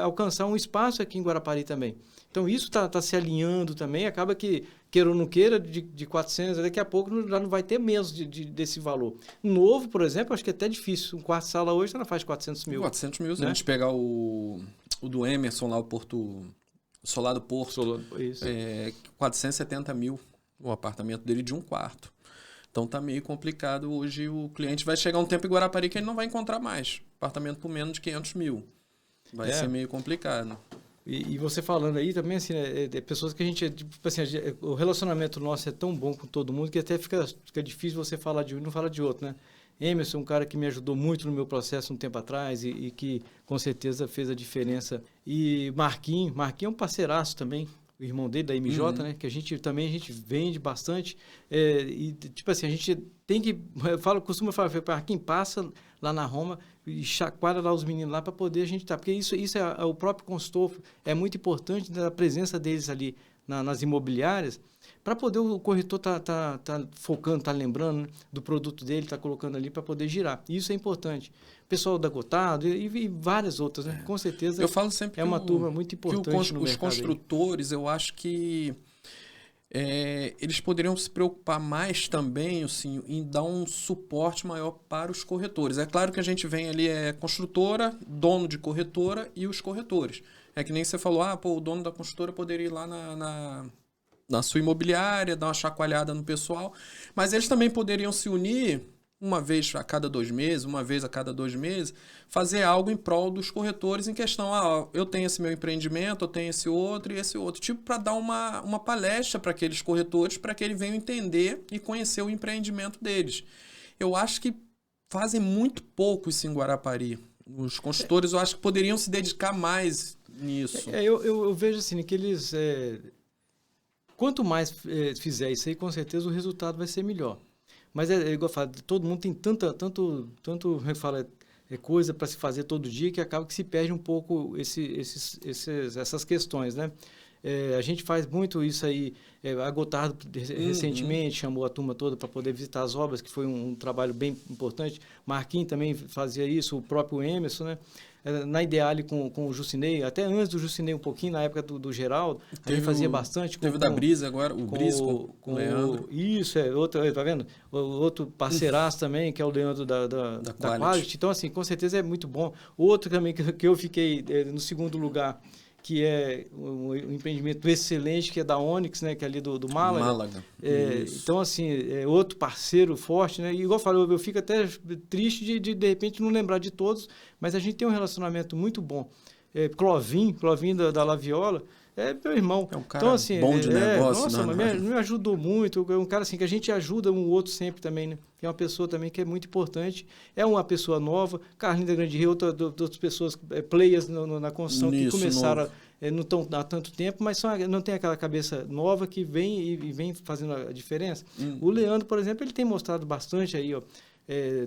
S2: alcançar um espaço aqui em Guarapari também. Então, isso está se alinhando também. Acaba que, queira ou não queira, de 400, daqui a pouco já não vai ter menos desse valor. Novo, por exemplo, acho que é até difícil. Um quarto de sala hoje está na faixa de 400 mil.
S1: 400 mil,
S2: né?
S1: Se a gente pegar o do Emerson lá, o Solar do Porto,
S2: isso.
S1: 470 mil o apartamento dele de um quarto. Então tá meio complicado hoje, o cliente vai chegar um tempo em Guarapari que ele não vai encontrar mais apartamento por menos de 500 mil. Vai ser meio complicado.
S2: E você falando aí também, assim, né, pessoas que a gente, tipo assim, o relacionamento nosso é tão bom com todo mundo que até fica difícil você falar de um e não falar de outro, né? Emerson é um cara que me ajudou muito no meu processo um tempo atrás e que com certeza fez a diferença. E Marquinho é um parceiraço também, o irmão dele, da MJ, né? Que a gente vende bastante. E, tipo assim, a gente tem que... Costumo falar, Marquinho, passa lá na Roma e chacoalha lá os meninos lá para poder a gente estar. Porque isso é o próprio consultor. É muito importante a presença deles ali nas imobiliárias, para poder o corretor tá focando, tá lembrando, né, do produto dele, tá colocando ali para poder girar. Isso é importante. O pessoal da Gotado e várias outras, né? Com certeza.
S1: Eu falo sempre
S2: é uma turma muito importante no mercado.
S1: Os construtores, eu acho que eles poderiam se preocupar mais também, assim, em dar um suporte maior para os corretores. É claro que a gente vem ali, construtora, dono de corretora e os corretores. É que nem você falou, o dono da construtora poderia ir lá na sua imobiliária, dar uma chacoalhada no pessoal, mas eles também poderiam se unir uma vez a cada 2 meses, uma vez a cada 2 meses, fazer algo em prol dos corretores em questão, eu tenho esse meu empreendimento, eu tenho esse outro e esse outro, tipo para dar uma palestra para aqueles corretores, para que eles venham entender e conhecer o empreendimento deles. Eu acho que fazem muito pouco isso em Guarapari. Os consultores, eu acho que poderiam se dedicar mais nisso.
S2: Eu vejo assim, que eles... quanto mais fizer isso aí, com certeza o resultado vai ser melhor. Mas igual eu falo, todo mundo tem tanto coisa para se fazer todo dia que acaba que se perde um pouco essas questões, né? A gente faz muito isso aí. A Gotardo recentemente chamou a turma toda para poder visitar as obras, que foi um trabalho bem importante. Marquinhos também fazia isso, o próprio Emerson, né? Na Ideale com o Jucinei, até antes do Jucinei um pouquinho, na época do Geraldo, a gente fazia bastante.
S1: Teve da Brisa agora, o Brisa com o Leandro.
S2: Isso, outro, tá vendo? O outro parceiraço também, que é o Leandro da Quality. Então, assim, com certeza é muito bom. Outro também que eu fiquei no segundo lugar, que é um empreendimento excelente, que é da Onyx, né, que é ali do Málaga. Então, assim, outro parceiro forte, né? E igual eu falo, eu fico até triste de repente não lembrar de todos, mas a gente tem um relacionamento muito bom. Clovinho da Laviola, meu irmão.
S1: É um cara então, assim, bom de negócio.
S2: Nossa, mas me ajudou muito. É um cara assim que a gente ajuda um outro sempre também, né? É uma pessoa também que é muito importante. É uma pessoa nova. Carlinhos da Grande Rio, outras pessoas, players na construção que começaram, não estão há tanto tempo, mas não tem aquela cabeça nova que vem fazendo a diferença. O Leandro, por exemplo, ele tem mostrado bastante aí,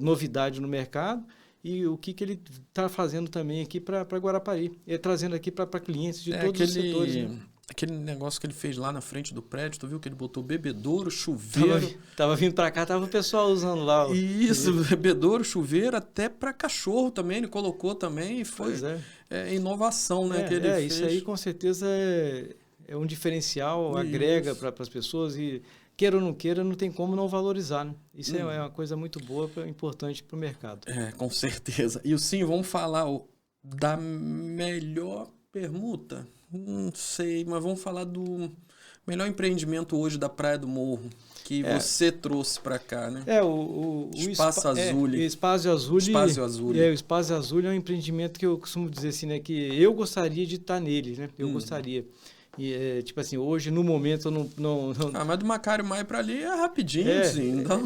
S2: novidade no mercado. E o que ele está fazendo também aqui para Guarapari, trazendo aqui para clientes de todos os setores. Né?
S1: Aquele negócio que ele fez lá na frente do prédio, tu viu que ele botou bebedouro, chuveiro.
S2: Tava vindo para cá, tava o pessoal usando lá.
S1: Isso, bebedouro, chuveiro, até para cachorro também, ele colocou também. Foi inovação, né? Que ele fez.
S2: Isso aí com certeza é um diferencial, agrega para as pessoas e... Queira ou não queira, não tem como não valorizar, né? Isso é uma coisa muito boa, importante para o mercado.
S1: Com certeza. E sim, vamos falar da melhor permuta? Não sei, mas vamos falar do melhor empreendimento hoje da Praia do Morro, que você trouxe para cá, né?
S2: O
S1: Espaço Azul.
S2: Espaço Azul.
S1: Espaço Azul.
S2: O Espaço Azul é um empreendimento que eu costumo dizer assim, né? Que eu gostaria de estar nele, né? Eu gostaria. E, tipo assim, hoje, no momento, eu não...
S1: mas do Macário Maia para ali é rapidinho, sim. Então...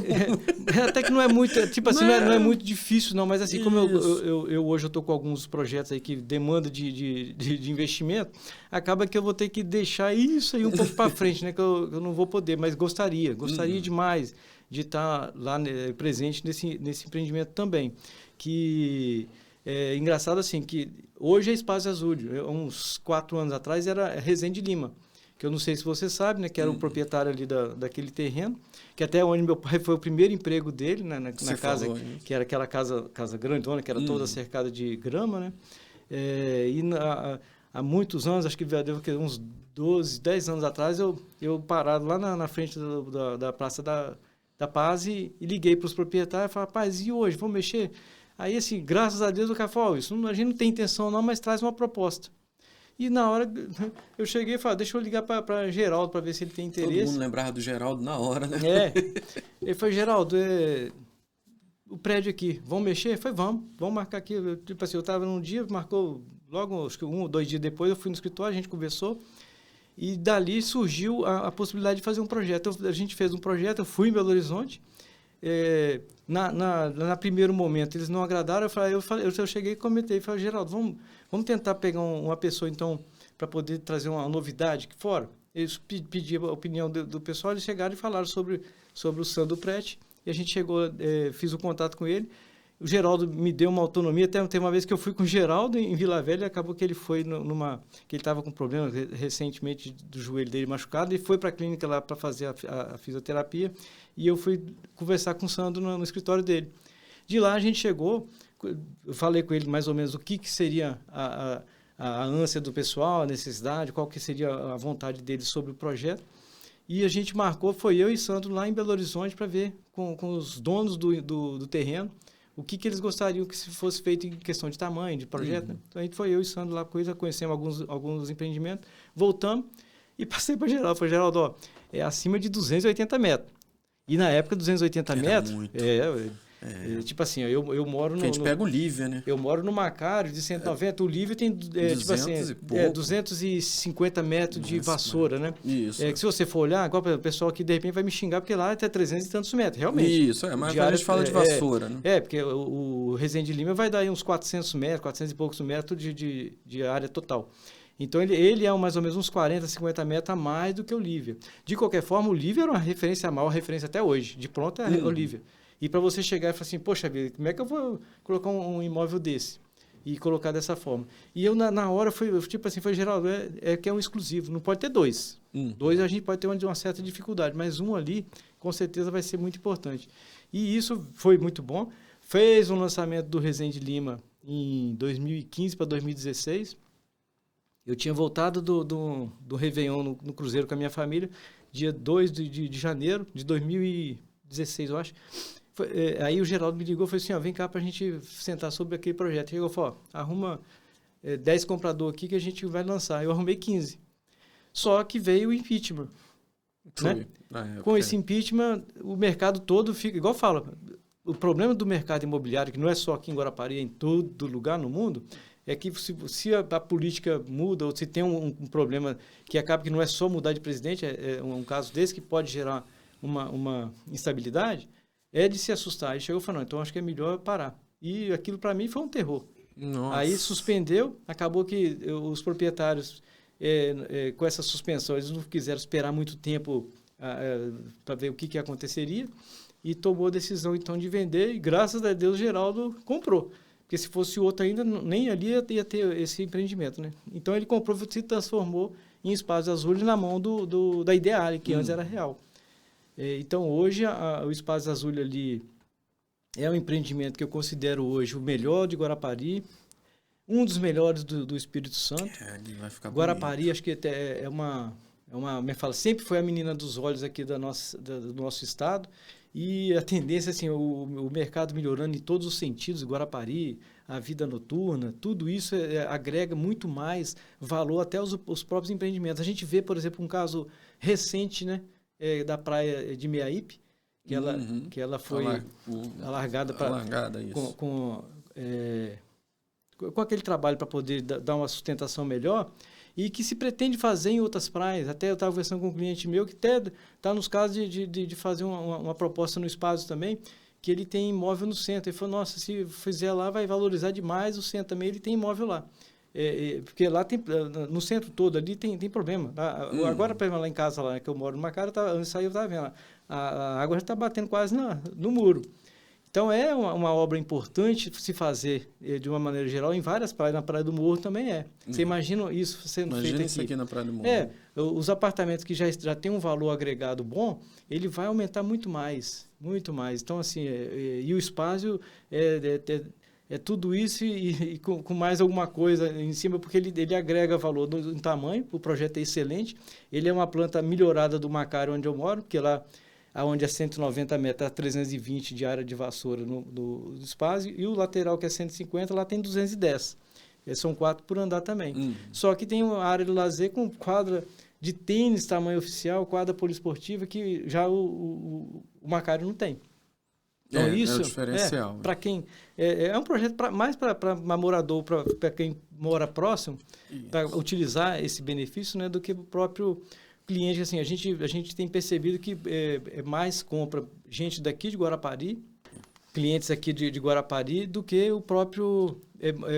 S2: até que não é muito... Tipo assim, não é muito difícil, não. Mas assim, como eu hoje eu estou com alguns projetos aí que demandam de investimento, acaba que eu vou ter que deixar isso aí um pouco para frente, né? Que eu não vou poder, mas gostaria demais de estar lá presente nesse empreendimento também. Que... É engraçado assim, que hoje é Espaço Azul, uns 4 anos atrás era Rezende Lima, que eu não sei se você sabe, né, que era o proprietário ali daquele terreno, que até onde meu pai foi o primeiro emprego dele, né, na casa, que era aquela casa grandona, que era toda cercada de grama, né, há muitos anos, acho que deu uns 10 anos atrás, eu parado lá na frente da Praça da Paz e liguei para os proprietários e falei, rapaz, e hoje, vamos mexer? Aí, assim, graças a Deus, o cara falou, a gente não tem intenção não, mas traz uma proposta. E na hora, eu cheguei e falei, deixa eu ligar para Geraldo para ver se ele tem interesse.
S1: Todo mundo lembrava do Geraldo na hora, né?
S2: Ele falou, Geraldo, o prédio aqui, vamos mexer? Foi, vamos marcar aqui. Tipo assim, eu estava num dia, marcou logo, acho que 1 ou 2 dias depois, eu fui no escritório, a gente conversou, e dali surgiu a possibilidade de fazer um projeto. A gente fez um projeto, eu fui em Belo Horizonte, na primeiro momento eles não agradaram, eu cheguei e comentei, falei, Geraldo, vamos tentar pegar uma pessoa, então, para poder trazer uma novidade aqui fora. Eles pediram a opinião do pessoal, eles chegaram e falaram sobre o Sandro Prete, e a gente chegou, fiz o contato com ele. O Geraldo me deu uma autonomia, até tem uma vez que eu fui com o Geraldo em Vila Velha, acabou que ele foi que ele estava com problema recentemente do joelho dele machucado, e foi para a clínica lá para fazer a fisioterapia, e eu fui conversar com o Sandro no escritório dele. De lá a gente chegou, eu falei com ele mais ou menos o que seria a ânsia do pessoal, a necessidade, qual que seria a vontade dele sobre o projeto. E a gente marcou, foi eu e Sandro lá em Belo Horizonte para ver com os donos do terreno o que eles gostariam que se fosse feito em questão de tamanho, de projeto. Né? Então a gente foi eu e Sandro lá, conhecemos alguns empreendimentos, voltamos e passei para Geraldo. Falei, Geraldo, ó, é acima de 280 metros. E na época, 280 metros...
S1: Muito.
S2: Tipo assim, eu moro no...
S1: A gente pega o Lívia, né?
S2: Eu moro no Macário de 190, o Lívia tem 250 metros de vassoura, né?
S1: Isso.
S2: Que se você for olhar, igual o pessoal aqui de repente vai me xingar, porque lá é até 300 e tantos metros, realmente.
S1: Isso, mas a gente fala de vassoura, né?
S2: Porque o Resende Lima vai dar aí uns 400 metros, 400 e poucos metros de área total. Então, ele é mais ou menos uns 40, 50 metros a mais do que o Lívia. De qualquer forma, o Lívia era uma referência, a maior referência até hoje. De pronto, é o Lívia. E para você chegar e falar assim, poxa vida, como é que eu vou colocar um imóvel desse? E colocar dessa forma. E eu, na hora, foi Geraldo, que é um exclusivo, não pode ter 2. 2 a gente pode ter uma certa dificuldade, mas um ali, com certeza, vai ser muito importante. E isso foi muito bom. Fez um lançamento do Resende Lima em 2015 para 2016. Eu tinha voltado do Réveillon no Cruzeiro com a minha família, dia 2 de janeiro de 2016, eu acho. Aí o Geraldo me ligou e falou assim, vem cá para a gente sentar sobre aquele projeto. Ele falou, arruma 10 compradores aqui que a gente vai lançar. Eu arrumei 15. Só que veio o impeachment. Né? Com esse impeachment, o mercado todo fica... Igual fala, o problema do mercado imobiliário, que não é só aqui em Guarapari, é em todo lugar no mundo, é que se a política muda ou se tem um problema que acaba que não é só mudar de presidente, é um caso desse que pode gerar uma instabilidade, é de se assustar. Aí chegou e falou, não, então acho que é melhor parar. E aquilo para mim foi um terror.
S1: Nossa.
S2: Aí suspendeu, acabou que os proprietários, com essa suspensão, eles não quiseram esperar muito tempo para ver o que aconteceria e tomou a decisão então de vender e graças a Deus o Geraldo comprou. Porque se fosse outro ainda, nem ali ia ter esse empreendimento. Né? Então ele comprou e se transformou em Espaço Azul na mão da Ideale, que antes era real. Então, hoje, o Espaço Azul ali é um empreendimento que eu considero hoje o melhor de Guarapari, um dos melhores do Espírito Santo.
S1: Vai ficar
S2: Guarapari,
S1: bonito.
S2: acho que me fala, sempre foi a menina dos olhos aqui do nosso estado. E a tendência, assim, o mercado melhorando em todos os sentidos, Guarapari, a vida noturna, tudo isso agrega muito mais valor até os próprios empreendimentos. A gente vê, por exemplo, um caso recente, né? Da praia de Meaípe, que ela foi alargada com aquele trabalho para poder dar uma sustentação melhor e que se pretende fazer em outras praias. Até eu estava conversando com um cliente meu que até está nos casos de fazer uma proposta no espaço também, que ele tem imóvel no centro. Ele falou, nossa, se fizer lá vai valorizar demais o centro também, ele tem imóvel lá. Porque lá tem, no centro todo ali tem problema. Agora, para lá em casa, lá, que eu moro numa casa, antes eu estava vendo, a água já está batendo quase no muro. Então, é uma obra importante se fazer, de uma maneira geral, em várias praias. Na Praia do Morro também é. Você imagina isso sendo feito aqui?
S1: Imagina isso aqui na Praia do Morro.
S2: Os apartamentos que já têm um valor agregado bom, ele vai aumentar muito mais. Muito mais. Então, assim, e o espaço é tudo isso e com mais alguma coisa em cima, porque ele agrega valor em tamanho, o projeto é excelente. Ele é uma planta melhorada do Macário, onde eu moro, porque lá onde é 190 metros, é 320 de área de vassoura no espaço, e o lateral, que é 150, lá tem 210. São 4 por andar também. Só que tem uma área de lazer com quadra de tênis, tamanho oficial, quadra poliesportiva, que já o Macário não tem. Então,
S1: É
S2: isso
S1: o diferencial.
S2: para quem... É um projeto mais para morador, para quem mora próximo, para utilizar esse benefício, né, do que o próprio cliente. Assim, a gente tem percebido que mais compra gente daqui de Guarapari, clientes aqui de Guarapari, do que o próprio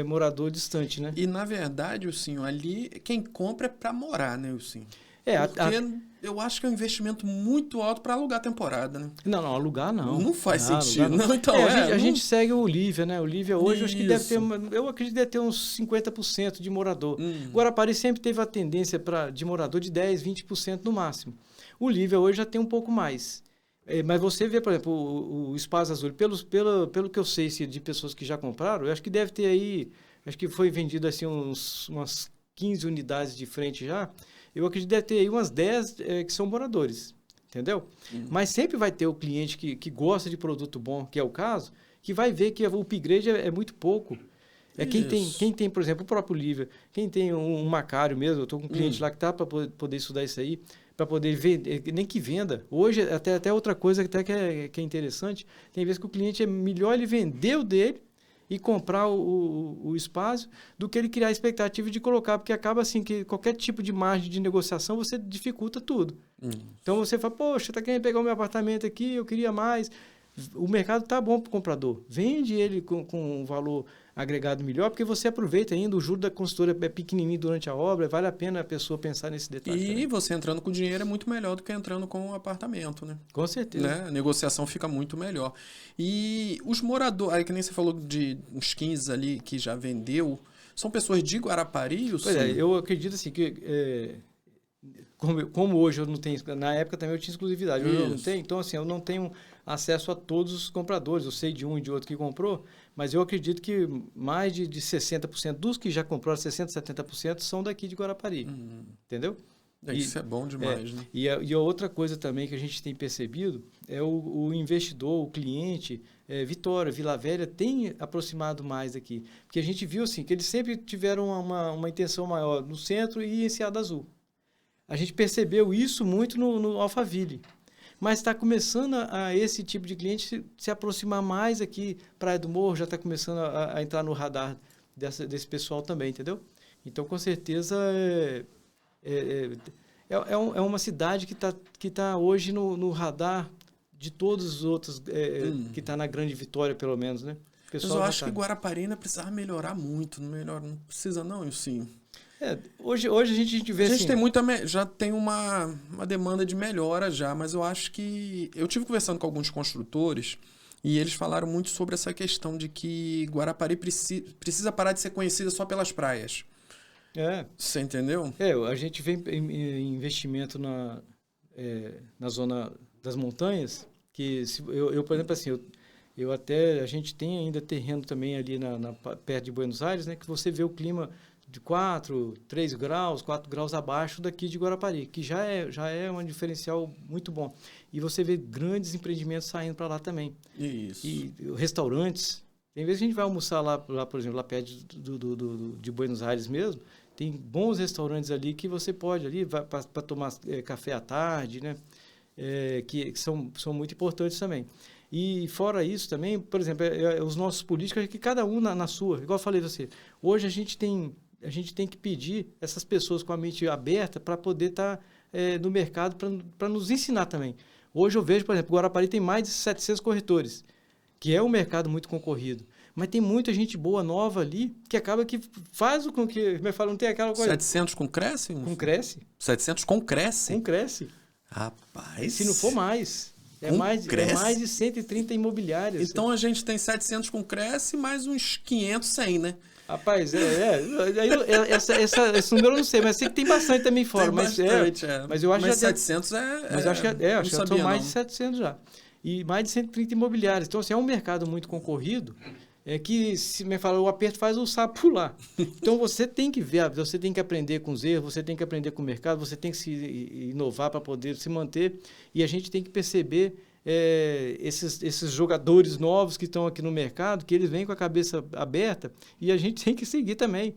S2: morador distante, né?
S1: E, na verdade, Ilcinho, ali quem compra é para morar, né, Ilcinho? Porque eu acho que é um investimento muito alto para alugar a temporada, né?
S2: Não, alugar não.
S1: Não faz sentido.
S2: Alugar,
S1: não. Então,
S2: a gente segue o Olívia, né? O Olívia hoje, acho que deve ter,
S1: Isso.
S2: eu acredito que deve ter uns 50% de morador. Guarapari sempre teve a tendência de morador de 10%, 20% no máximo. O Olívia hoje já tem um pouco mais. Mas você vê, por exemplo, o Espaço Azul, pelo que eu sei de pessoas que já compraram, eu acho que deve ter aí, acho que foi vendido assim umas 15 unidades de frente já. Eu acredito que deve ter aí umas 10 que são moradores, entendeu? Mas sempre vai ter o cliente que gosta de produto bom, que é o caso, que vai ver que o upgrade é muito pouco. Quem tem, por exemplo, o próprio Lívia, quem tem um Macário mesmo, eu estou com um cliente lá que está para poder estudar isso aí, para poder vender, nem que venda. Hoje, até outra coisa até que é interessante, tem vezes que o cliente é melhor ele vender o dele e comprar o espaço do que ele criar a expectativa de colocar, porque acaba assim que qualquer tipo de margem de negociação você dificulta tudo. Então você fala, poxa, está querendo pegar o meu apartamento aqui, eu queria mais. O mercado está bom para o comprador. Vende ele com um valor agregado melhor, porque você aproveita ainda, o juro da consultora é pequenininho durante a obra, vale a pena a pessoa pensar nesse detalhe.
S1: E
S2: também.
S1: você entrando com dinheiro é muito melhor do que entrando com um apartamento, né?
S2: Com certeza.
S1: Né? A negociação fica muito melhor. E os moradores, aí que nem você falou de uns 15 ali que já vendeu, são pessoas de Guarapari?
S2: Pois eu acredito assim que... Como hoje eu não tenho... Na época também eu tinha exclusividade, hoje eu não tenho. Então, assim, eu não tenho acesso a todos os compradores. Eu sei de um e de outro que comprou, mas eu acredito que mais de 60% dos que já compraram, 60%, 70% são daqui de Guarapari. Entendeu?
S1: Isso é bom demais, né?
S2: E a outra coisa também que a gente tem percebido é o investidor, o cliente, Vitória, Vila Velha, tem aproximado mais daqui. Porque a gente viu assim, que eles sempre tiveram uma intenção maior no centro e em Enseada Azul. A gente percebeu isso muito no Alphaville. Mas está começando esse tipo de cliente se aproximar mais aqui. Praia do Morro já está começando a entrar no radar desse pessoal também, entendeu? Então, com certeza, é uma cidade que tá hoje no radar de todos os outros, que está na Grande Vitória, pelo menos, né?
S1: Mas eu acho que Guarapari ainda precisava melhorar muito. Não precisa não, sim.
S2: Hoje a gente vê
S1: a gente
S2: assim...
S1: já tem uma demanda de melhora já, mas eu acho que... Eu tive conversando com alguns construtores e eles falaram muito sobre essa questão de que Guarapari precisa parar de ser conhecida só pelas praias. Você entendeu?
S2: A gente vê investimento na zona das montanhas, que eu por exemplo, assim, a gente tem ainda terreno também ali perto de Buenos Aires, né, que você vê o clima de 4 graus abaixo daqui de Guarapari, que já é um diferencial muito bom. E você vê grandes empreendimentos saindo para lá também.
S1: Isso.
S2: E restaurantes. Tem vezes que a gente vai almoçar lá por exemplo, lá perto de Buenos Aires mesmo, tem bons restaurantes ali que você pode ali para tomar café à tarde, né? Que são muito importantes também. E fora isso também, por exemplo, os nossos políticos, que cada um na sua, igual eu falei para você, hoje a gente tem que pedir essas pessoas com a mente aberta para poder estar no mercado, para nos ensinar também. Hoje eu vejo, por exemplo, Guarapari tem mais de 700 corretores, que é um mercado muito concorrido. Mas tem muita gente boa, nova ali, que acaba que faz com que... Como eu falo, não tem aquela coisa...
S1: 700 com Cresce?
S2: Com Cresce.
S1: 700 com Cresce?
S2: Com Cresce.
S1: Rapaz...
S2: Se não for mais... É mais de 130 imobiliárias.
S1: Então a gente tem 700 com Cresce mais uns 500 sem, né?
S2: Rapaz, esse número eu não sei, mas sei que tem bastante também fora.
S1: Tem bastante,
S2: mas eu acho
S1: que
S2: 700
S1: Mas
S2: acho que já são mais de 700 já. E mais de 130 imobiliários. Então, assim, é um mercado muito concorrido, que, se me fala, o aperto faz o sapo pular. Então, você tem que ver, você tem que aprender com os erros, você tem que aprender com o mercado, você tem que se inovar para poder se manter. E a gente tem que perceber esses jogadores novos que estão aqui no mercado, que eles vêm com a cabeça aberta, e a gente tem que seguir também.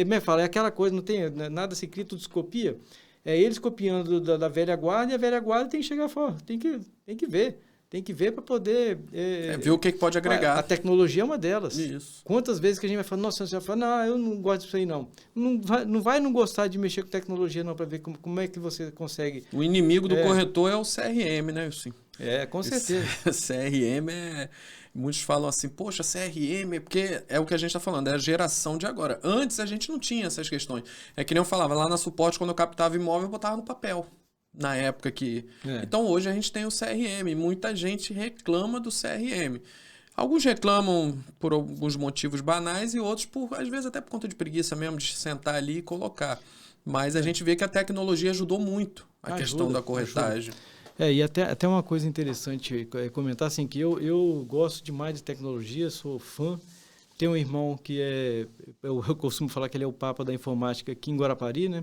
S2: Me fala, é aquela coisa, não tem nada se cria, tudo se copia. Eles copiando da velha guarda, e a velha guarda tem que chegar fora, tem que ver. Tem que ver para poder...
S1: ver o que pode agregar.
S2: A tecnologia é uma delas.
S1: Isso.
S2: Quantas vezes que a gente vai falar, nossa, você vai falar, não, eu não gosto disso aí, não. Não vai não gostar de mexer com tecnologia, não, para ver como é que você consegue...
S1: O inimigo do corretor é o CRM, né, Ilcinho?
S2: Com certeza.
S1: CRM Muitos falam assim, poxa, CRM, porque é o que a gente está falando, é a geração de agora. Antes a gente não tinha essas questões. É que nem eu falava, lá na Suporte, quando eu captava imóvel, eu botava no papel. Na época que... Então hoje a gente tem o CRM. Muita gente reclama do CRM. Alguns reclamam por alguns motivos banais e outros, às vezes até por conta de preguiça mesmo, de sentar ali e colocar. Mas a gente vê que a tecnologia ajudou muito a questão da corretagem.
S2: E até uma coisa interessante comentar, assim, que eu gosto demais de tecnologia, sou fã. Tenho um irmão que eu costumo falar que ele é o papa da informática aqui em Guarapari, né?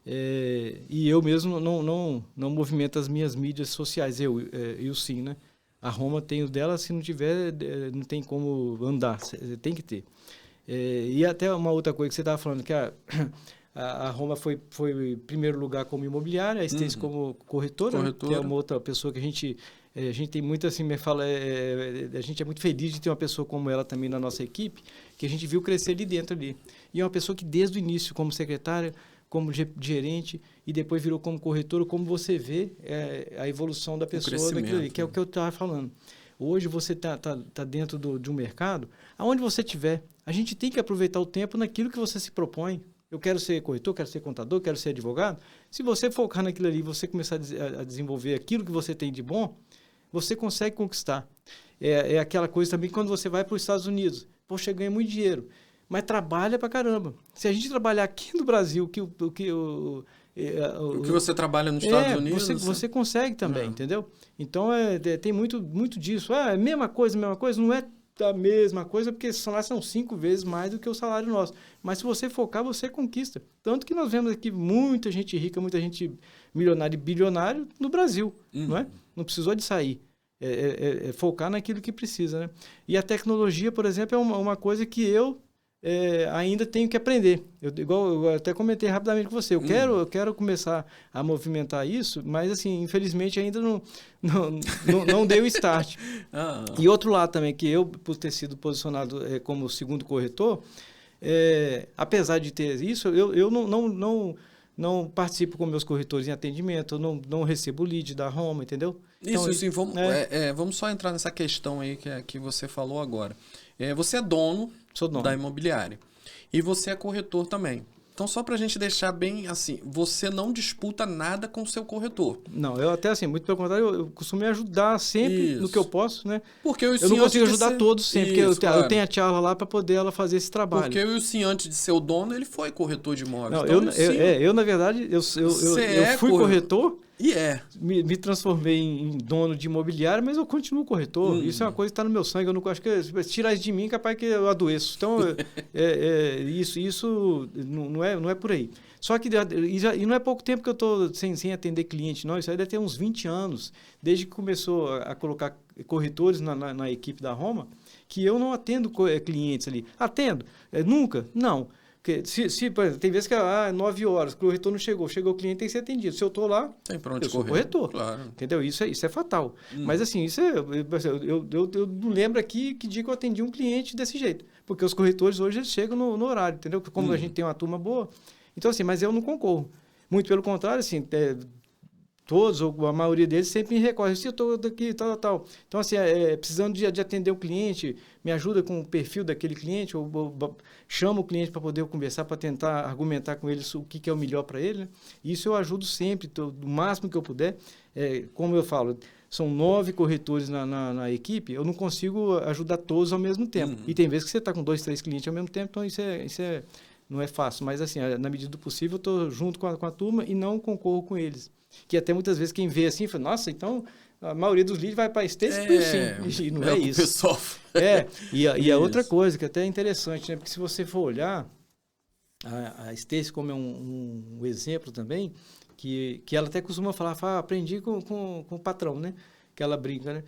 S2: E eu mesmo não movimento as minhas mídias sociais, eu sim, né? A Roma tem o dela, se não tiver, não tem como andar, tem que ter. E até uma outra coisa que você estava falando, que a Roma foi em primeiro lugar como imobiliária, a Stacy como corretora, né? Que é uma outra pessoa que a gente tem muito assim, me fala, a gente é muito feliz de ter uma pessoa como ela também na nossa equipe, que a gente viu crescer ali dentro ali. E é uma pessoa que desde o início, como secretária, como gerente, e depois virou como corretor, como você vê a evolução da pessoa daquilo ali, que é o que eu estava falando. Hoje você tá dentro de um mercado, aonde você estiver, a gente tem que aproveitar o tempo naquilo que você se propõe. Eu quero ser corretor, quero ser contador, quero ser advogado. Se você focar naquilo ali, você começar a desenvolver aquilo que você tem de bom, você consegue conquistar. É aquela coisa também quando você vai para os Estados Unidos. Poxa, ganha muito dinheiro, mas trabalha pra caramba. Se a gente trabalhar aqui no Brasil, o que
S1: você trabalha nos Estados Unidos...
S2: Você consegue também, entendeu? Então, tem muito disso. É a mesma coisa, não é a mesma coisa, porque os salários são 5 vezes mais do que o salário nosso. Mas se você focar, você conquista. Tanto que nós vemos aqui muita gente rica, muita gente milionária e bilionário no Brasil, não é? Não precisou de sair. Focar naquilo que precisa, né? E a tecnologia, por exemplo, é uma coisa que eu ainda tenho que aprender. Eu até comentei rapidamente com você. Eu quero começar a movimentar isso, mas, assim, infelizmente, ainda não dei o start. E outro lado também, que eu, por ter sido posicionado como segundo corretor, apesar de ter isso, eu não participo com meus corretores em atendimento, eu não recebo lead da Roma, entendeu?
S1: Então, isso, vamos só entrar nessa questão aí que você falou agora. Você é dono da imobiliária e você é corretor também. Então, só para a gente deixar bem assim, você não disputa nada com o seu corretor.
S2: Não, eu até assim, muito pelo contrário, eu costumo me ajudar sempre no que eu posso, né?
S1: Porque
S2: eu não consigo ajudar todos sempre, porque eu tenho a Tiara lá para poder ela fazer esse trabalho.
S1: Porque o Ilcinho, antes de ser o dono, ele foi corretor de imóveis.
S2: Não,
S1: então,
S2: eu, na verdade, eu fui corretor e me transformei em dono de imobiliária, mas eu continuo corretor. Isso é uma coisa que está no meu sangue. Eu não acho que se tirar isso de mim, é capaz que eu adoeço. Então, isso não é por aí. Só que e não é pouco tempo que eu estou sem atender cliente, não. Isso aí deve ter uns 20 anos, desde que começou a colocar corretores na equipe da Roma, que eu não atendo clientes ali. Atendo? Nunca? Não. Porque por exemplo, tem vezes que 9 horas, o corretor não chegou o cliente tem que ser atendido. Se eu estou lá, eu sou corretor. Claro. Entendeu? Isso é fatal. Mas assim, eu não lembro aqui que dia que eu atendi um cliente desse jeito. Porque os corretores hoje eles chegam no horário, entendeu? Como a gente tem uma turma boa. Então, assim, mas eu não concorro. Muito pelo contrário, assim, todos, ou a maioria deles, sempre me recorrem. Se eu estou daqui, tal. Então, assim, precisando de atender o cliente, me ajuda com o perfil daquele cliente, ou chama o cliente para poder conversar, para tentar argumentar com ele o que é o melhor para ele. Né? Isso eu ajudo sempre, do máximo que eu puder. Como eu falo, são 9 corretores na equipe, eu não consigo ajudar todos ao mesmo tempo. E tem vezes que você está com 2, 3 clientes ao mesmo tempo, então isso não é fácil. Mas, assim, na medida do possível, eu estou junto com a turma e não concorro com eles. Que até muitas vezes quem vê assim, fala, nossa, então a maioria dos leads vai para a Stacy, sim. E não é isso.
S1: Pessoal.
S2: E a outra coisa que até é interessante, né? Porque se você for olhar, a Stacy como é um exemplo também, que ela até costuma falar, aprendi com o patrão, né? Que ela brinca, né?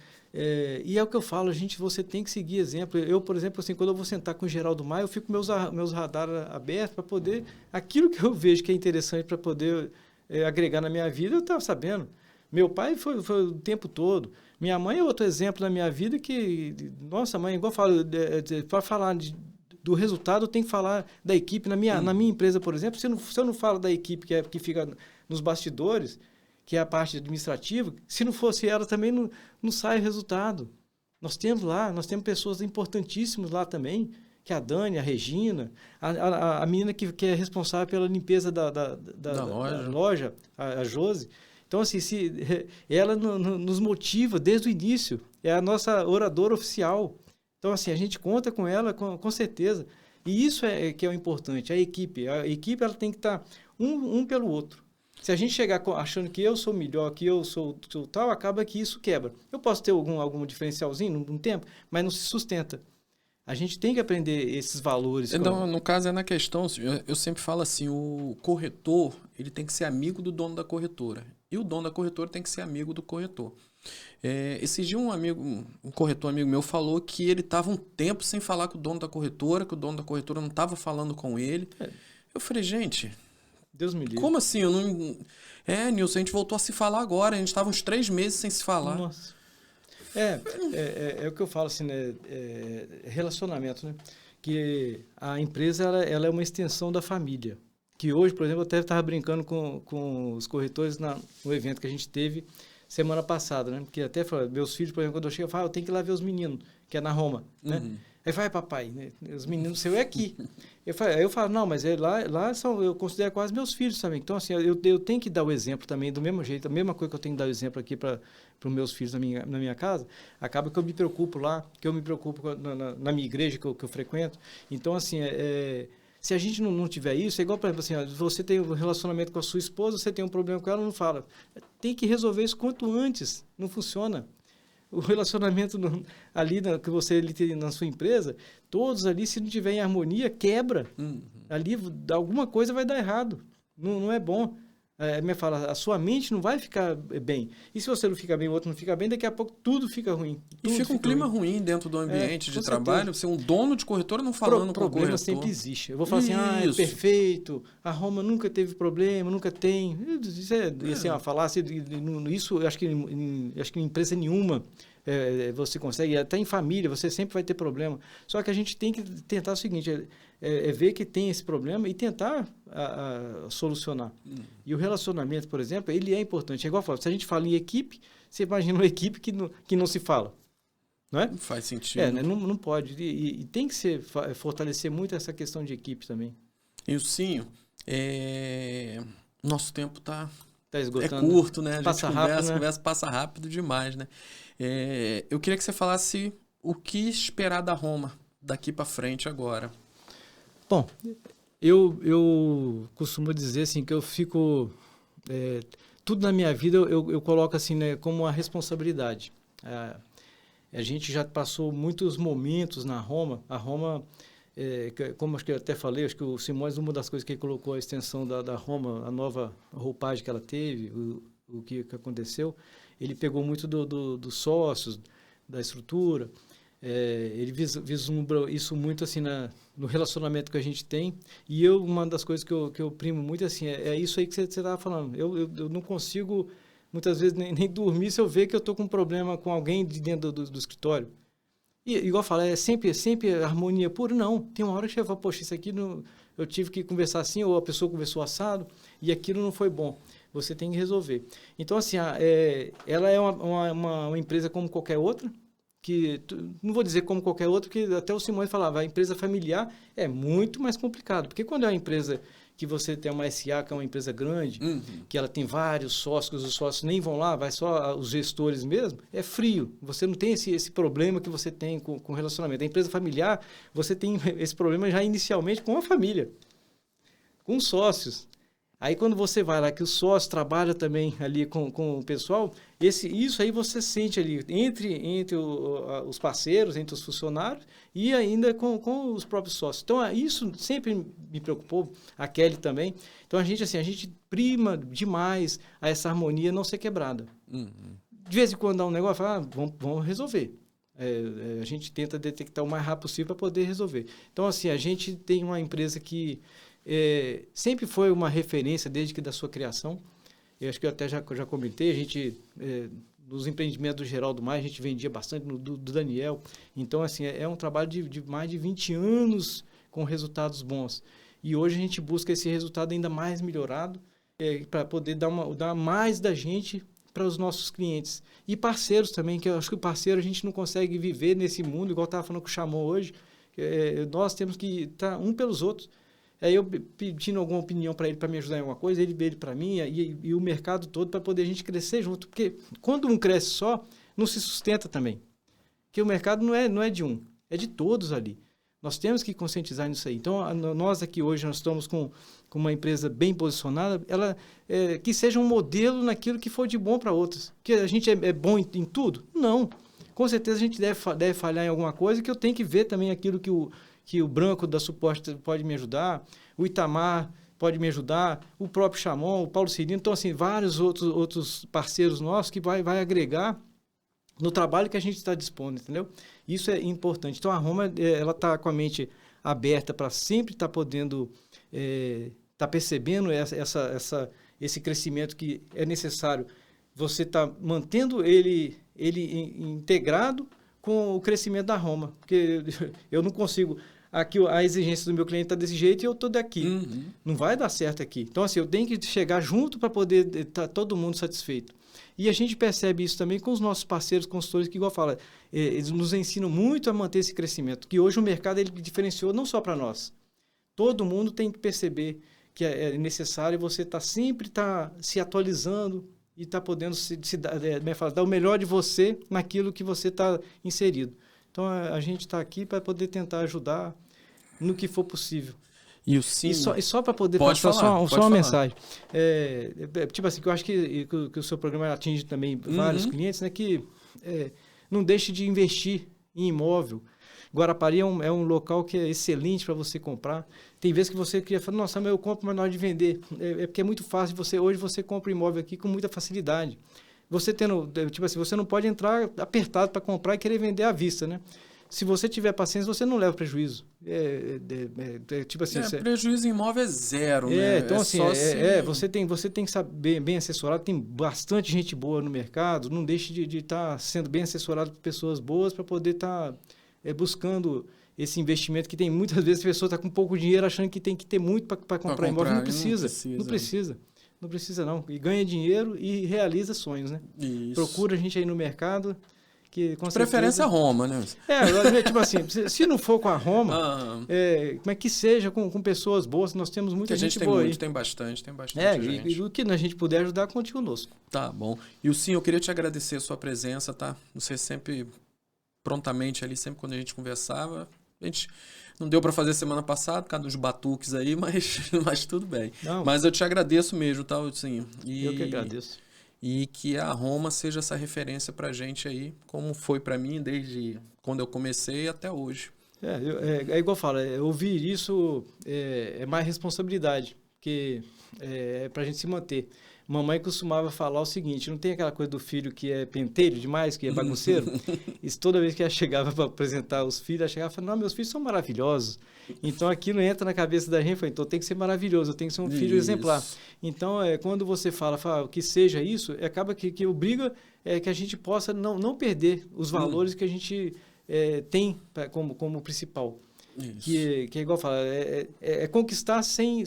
S2: E é o que eu falo, você tem que seguir exemplo. Eu, por exemplo, assim, quando eu vou sentar com o Geraldo Maia, eu fico com meus radares abertos para poder, aquilo que eu vejo que é interessante para poder agregar na minha vida, eu estava sabendo. Meu pai foi o tempo todo. Minha mãe é outro exemplo na minha vida que, nossa, mãe, igual eu falo, para falar do resultado, eu tenho que falar da equipe. Na minha empresa, por exemplo, se eu não falo da equipe que fica nos bastidores, que é a parte administrativa, se não fosse ela também não sai o resultado. Nós temos pessoas importantíssimas lá também, que é a Dani, a Regina, a menina que é responsável pela limpeza da loja, a Josi. Então, assim, ela nos motiva desde o início, é a nossa oradora oficial. Então, assim, a gente conta com ela com certeza. E isso é que é o importante, a equipe. A equipe ela tem que estar um pelo outro. Se a gente chegar achando que eu sou melhor, que eu sou tal, acaba que isso quebra. Eu posso ter algum diferencialzinho num tempo, mas não se sustenta. A gente tem que aprender esses valores.
S1: Então, no caso, é na questão, eu sempre falo assim, o corretor, ele tem que ser amigo do dono da corretora. E o dono da corretora tem que ser amigo do corretor. Esses dias um corretor amigo meu falou que ele estava um tempo sem falar com o dono da corretora, que o dono da corretora não estava falando com ele. Eu falei, gente,
S2: Deus me livre.
S1: Como assim? Nilson, a gente voltou a se falar agora, a gente estava uns 3 meses sem se falar.
S2: Nossa. É o que eu falo assim, né? Relacionamento, né? Que a empresa ela é uma extensão da família. Que hoje, por exemplo, eu até estava brincando com os corretores no evento que a gente teve semana passada, né? Que até falou, meus filhos, por exemplo, quando eu chego, eu falo, eu tenho que ir lá ver os meninos, que é na Roma, né? Aí vai, papai, né? Os meninos seu é aqui. Aí eu falo, não, mas lá eu considero quase meus filhos também. Então, assim, eu tenho que dar o exemplo também, do mesmo jeito, a mesma coisa que eu tenho que dar o exemplo aqui para os meus filhos na minha casa, acaba que eu me preocupo lá, que eu me preocupo na minha igreja que eu frequento. Então, assim, se a gente não tiver isso, é igual, por exemplo, assim, você tem um relacionamento com a sua esposa, você tem um problema com ela, não fala. Tem que resolver isso quanto antes, não funciona. O relacionamento ali que você tem na sua empresa, todos ali, se não tiver em harmonia, quebra. Ali, alguma coisa vai dar errado. Não é bom. Me fala, a sua mente não vai ficar bem. E se você não fica bem, o outro não fica bem, daqui a pouco tudo fica ruim.
S1: E fica um clima ruim dentro do ambiente de trabalho. Você é um dono de corretora não falando com o corretor.
S2: Problema sempre existe. Eu vou falar assim, é perfeito, a Roma nunca teve problema, nunca tem. Isso assim, uma falácia. Isso, eu acho que em empresa nenhuma você consegue. Até em família, você sempre vai ter problema. Só que a gente tem que tentar o seguinte, ver que tem esse problema e tentar solucionar. E o relacionamento, por exemplo, ele é importante. É igual eu falo, se a gente fala em equipe, você imagina uma equipe que não se fala. Não é?
S1: Não faz sentido.
S2: Não pode. E tem que fortalecer muito essa questão de equipe também.
S1: E o Cinho, nosso tempo tá
S2: esgotando.
S1: É curto, né? A gente
S2: rápido,
S1: conversa, passa rápido demais, né? Eu queria que você falasse o que esperar da Roma daqui para frente agora.
S2: Bom, eu costumo dizer assim que eu fico tudo na minha vida eu coloco assim, né, como uma responsabilidade. A gente já passou muitos momentos na Roma. A Roma, como acho que eu até falei, acho que o Simões, uma das coisas que ele colocou a extensão da Roma, a nova roupagem que ela teve, o que aconteceu, ele pegou muito dos sócios, da estrutura. Ele vislumbra isso muito assim no relacionamento que a gente tem. E uma das coisas que eu primo muito assim, é isso aí que você estava falando. Eu não consigo, muitas vezes, nem dormir se eu ver que eu estou com um problema com alguém de dentro do escritório. E, igual eu falo, é sempre harmonia pura. Não, tem uma hora que você fala, poxa, isso aqui eu tive que conversar assim, ou a pessoa conversou assado, e aquilo não foi bom. Você tem que resolver. Então, assim, ela é uma empresa como qualquer outra, que não vou dizer como qualquer outra, porque até o Simões falava, a empresa familiar é muito mais complicado, porque quando é uma empresa que você tem uma SA, que é uma empresa grande, que ela tem vários sócios, os sócios nem vão lá, vai só os gestores mesmo, é frio. Você não tem esse problema que você tem com relacionamento. A empresa familiar, você tem esse problema já inicialmente com a família, com os sócios. Aí quando você vai lá, que o sócio trabalha também ali com o pessoal, isso aí você sente ali entre os parceiros, entre os funcionários e ainda com os próprios sócios. Então isso sempre me preocupou, a Kelly também. Então a gente prima demais a essa harmonia não ser quebrada. De vez em quando dá um negócio, fala, vamos resolver. A gente tenta detectar o mais rápido possível para poder resolver. Então assim, a gente tem uma empresa que sempre foi uma referência desde que da sua criação. eu acho que eu até já comentei, a gente, nos empreendimentos do Geraldo Maia, a gente vendia bastante do Daniel. Então, assim, é um trabalho de mais de 20 anos com resultados bons. E hoje a gente busca esse resultado ainda mais melhorado, para poder dar mais da gente para os nossos clientes. E parceiros também, que eu acho que o parceiro a gente não consegue viver nesse mundo, igual eu estava falando com o Chamon hoje, nós temos que estar um pelos outros. Aí eu pedindo alguma opinião para ele, para me ajudar em alguma coisa, ele para mim, e o mercado todo, para poder a gente crescer junto. Porque quando um cresce só, não se sustenta também. Porque o mercado não é de um, é de todos ali. Nós temos que conscientizar nisso aí. Então, nós aqui hoje, nós estamos com uma empresa bem posicionada, ela que seja um modelo naquilo que for de bom para outras. Porque a gente é bom em tudo? Não. Com certeza a gente deve falhar em alguma coisa, que eu tenho que ver também aquilo que o Branco da Suporte pode me ajudar, o Itamar pode me ajudar, o próprio Chamon, o Paulo Cirino. Então, assim, vários outros parceiros nossos que vai agregar no trabalho que a gente está dispondo, entendeu? Isso é importante. Então, a Roma, ela está com a mente aberta para sempre estar podendo, estar percebendo esse crescimento que é necessário. Você está mantendo ele integrado com o crescimento da Roma, porque eu não consigo... Aqui a exigência do meu cliente está desse jeito e eu estou daqui. Uhum. Não vai dar certo aqui. Então, assim, eu tenho que chegar junto para poder estar todo mundo satisfeito. E a gente percebe isso também com os nossos parceiros consultores, que, igual fala, eles nos ensinam muito a manter esse crescimento, que hoje o mercado ele diferenciou não só para nós. Todo mundo tem que perceber que é necessário você sempre se atualizando e estar podendo dar o melhor de você naquilo que você está inserido. Então, a gente está aqui para poder tentar ajudar no que for possível.
S1: E
S2: só para poder passar só uma mensagem. Tipo assim, que eu acho que o seu programa atinge também vários clientes, né? Que não deixe de investir em imóvel. Guarapari é um local que é excelente para você comprar. Tem vezes que você queria falar, nossa, mas eu compro, mas na hora de vender. Porque é muito fácil. Hoje você compra imóvel aqui com muita facilidade. Você tipo assim, você não pode entrar apertado para comprar e querer vender à vista, né? Se você tiver paciência, você não leva prejuízo. Tipo assim,
S1: prejuízo em imóvel é zero, né?
S2: Então, assim, você tem que estar bem assessorado. Tem bastante gente boa no mercado. Não deixe de estar sendo bem assessorado por pessoas boas para poder estar buscando esse investimento que tem muitas vezes a pessoa está com pouco dinheiro achando que tem que ter muito para comprar imóvel. Não precisa. Não precisa, não. E ganha dinheiro e realiza sonhos, né?
S1: Isso.
S2: Procura a gente aí no mercado. Que, com
S1: preferência a Roma, né?
S2: Tipo assim, se não for com a Roma, como é que seja com pessoas boas, nós temos muita gente boa aí.
S1: Tem bastante gente.
S2: E o que a gente puder ajudar, conte conosco.
S1: Tá bom. E sim, eu queria te agradecer a sua presença, tá? Você sempre, prontamente ali, sempre quando a gente conversava, a gente não deu para fazer semana passada, por causa dos batuques aí, mas tudo bem. Não. Mas eu te agradeço mesmo, tá? Assim,
S2: eu que agradeço.
S1: E que a Roma seja essa referência pra gente aí, como foi pra mim desde quando eu comecei até hoje.
S2: É igual eu falo, ouvir isso é mais responsabilidade, porque é pra gente se manter. Mamãe costumava falar o seguinte, não tem aquela coisa do filho que é pentelho demais, que é bagunceiro? Isso toda vez que ela chegava para apresentar os filhos, ela chegava e falava, não, meus filhos são maravilhosos. Então aquilo entra na cabeça da gente, então tem que ser maravilhoso, eu tenho que ser um filho exemplar. Então, quando você fala que seja isso, acaba que obriga que a gente possa não perder os valores que a gente tem como principal. Que é igual fala, conquistar sem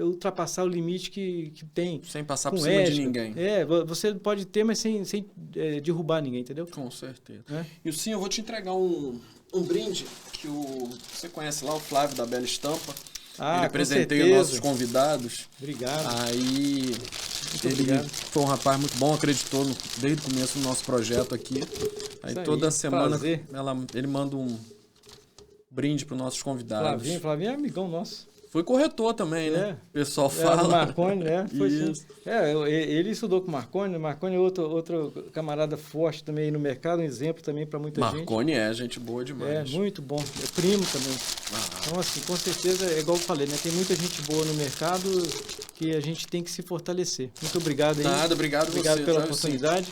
S2: ultrapassar o limite que tem.
S1: Sem passar por cima de ninguém.
S2: Você pode ter, mas sem derrubar ninguém, entendeu?
S1: Com certeza. E sim, eu vou te entregar um brinde que você conhece lá, o Flávio da Bela Estampa. Ele apresentei os nossos convidados.
S2: Obrigado.
S1: Aí ele foi um rapaz muito bom, acreditou desde o começo do nosso projeto aqui. Aí toda semana ele manda um brinde para os nossos convidados.
S2: Flavinho é amigão nosso.
S1: Foi corretor também, né? O pessoal fala.
S2: O Marconi, foi isso. Ele estudou com o Marconi. Marconi é outro camarada forte também aí no mercado, um exemplo também para muita gente.
S1: Marconi gente boa demais.
S2: Muito bom. É primo também. Então, assim, com certeza, igual eu falei, né? Tem muita gente boa no mercado que a gente tem que se fortalecer. Muito obrigado aí.
S1: Obrigado
S2: pela oportunidade.